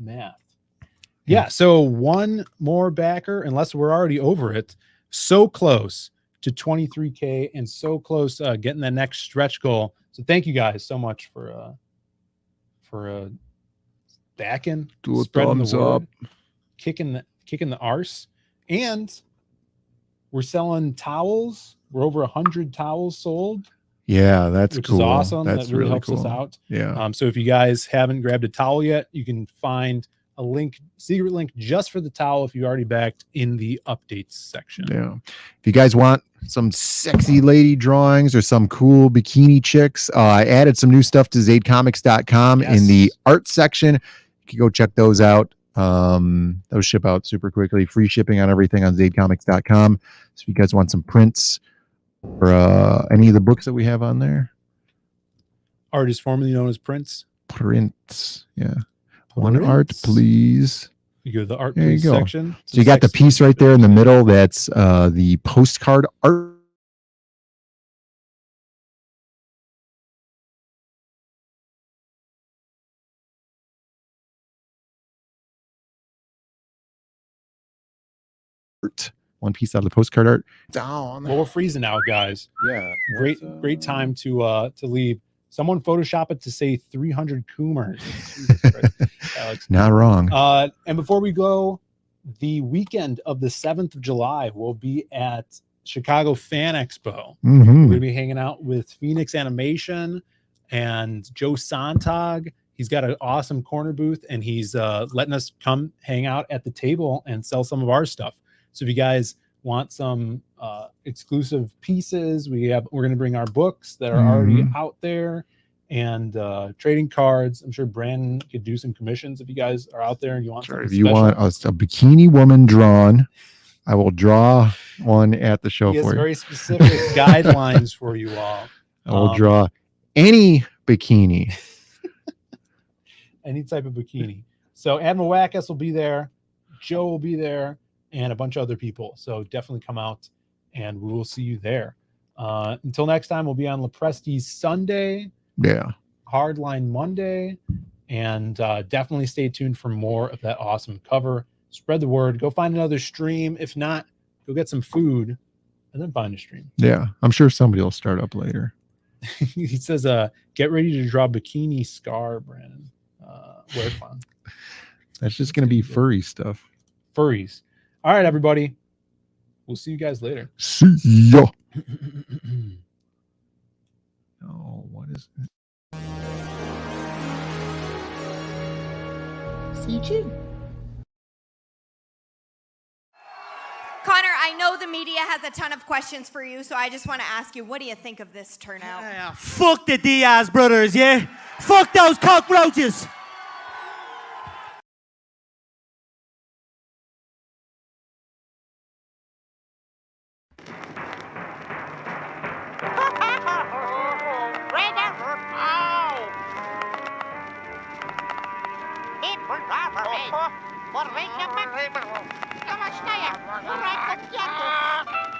Math. Yeah. So one more backer, unless we're already over it. So close to 23K and so close getting that next stretch goal. So thank you guys so much for backing, spreading the word, kicking the arse. And we're selling towels. We're over 100 towels sold. Yeah, that's which cool. Is awesome. That's that really helps cool. us out. Yeah. So if you guys haven't grabbed a towel yet, you can find a link, secret link just for the towel if you already backed in the updates section. Yeah. If you guys want some sexy lady drawings or some cool bikini chicks, I added some new stuff to zadecomics.com in the art section. You can go check those out. Those ship out super quickly. Free shipping on everything on zadecomics.com. So if you guys want some prints or any of the books that we have on there. Artist formerly known as Prince. Prints. Yeah. One art, please. You go to the art there please you go. section. So you got the piece right there in the middle. That's the postcard art. one piece out of the postcard art. Down. Well, we're freezing out, guys. Yeah. Great time to leave. Someone Photoshop it to say 300 Coomers. Alex. Not wrong. And before we go, the weekend of the 7th of July, we'll be at Chicago Fan Expo. Mhm. We're going to be hanging out with Phoenix Animation and Joe Sontag. He's got an awesome corner booth, and he's letting us come hang out at the table and sell some of our stuff. So if you guys want some exclusive pieces, we're going to bring our books that are already out there, and trading cards. I'm sure Brandon could do some commissions if you guys are out there and you want. Sure, if you want a bikini woman drawn, I will draw one at the show he has for you. very specific guidelines for you all. I will draw any bikini. Any type of bikini. So Admiral Wackus will be there, Joe will be there, and a bunch of other people. So definitely come out, and we will see you there. Until next time, we'll be on Lepresti's Sunday. Yeah. Hardline Monday, and definitely stay tuned for more of that awesome cover. Spread the word. Go find another stream. If not, go get some food and then find a stream. Yeah. I'm sure somebody will start up later. He says, get ready to draw bikini scar, Brandon. Wear fun. That's just going to be furry stuff. Furries. All right, everybody. We'll see you guys later. See ya. Oh, what is it? CG. Connor, I know the media has a ton of questions for you, so I just want to ask you, what do you think of this turnout? Fuck the Diaz brothers, yeah? Fuck those cockroaches! Kamusta yan? Uray ko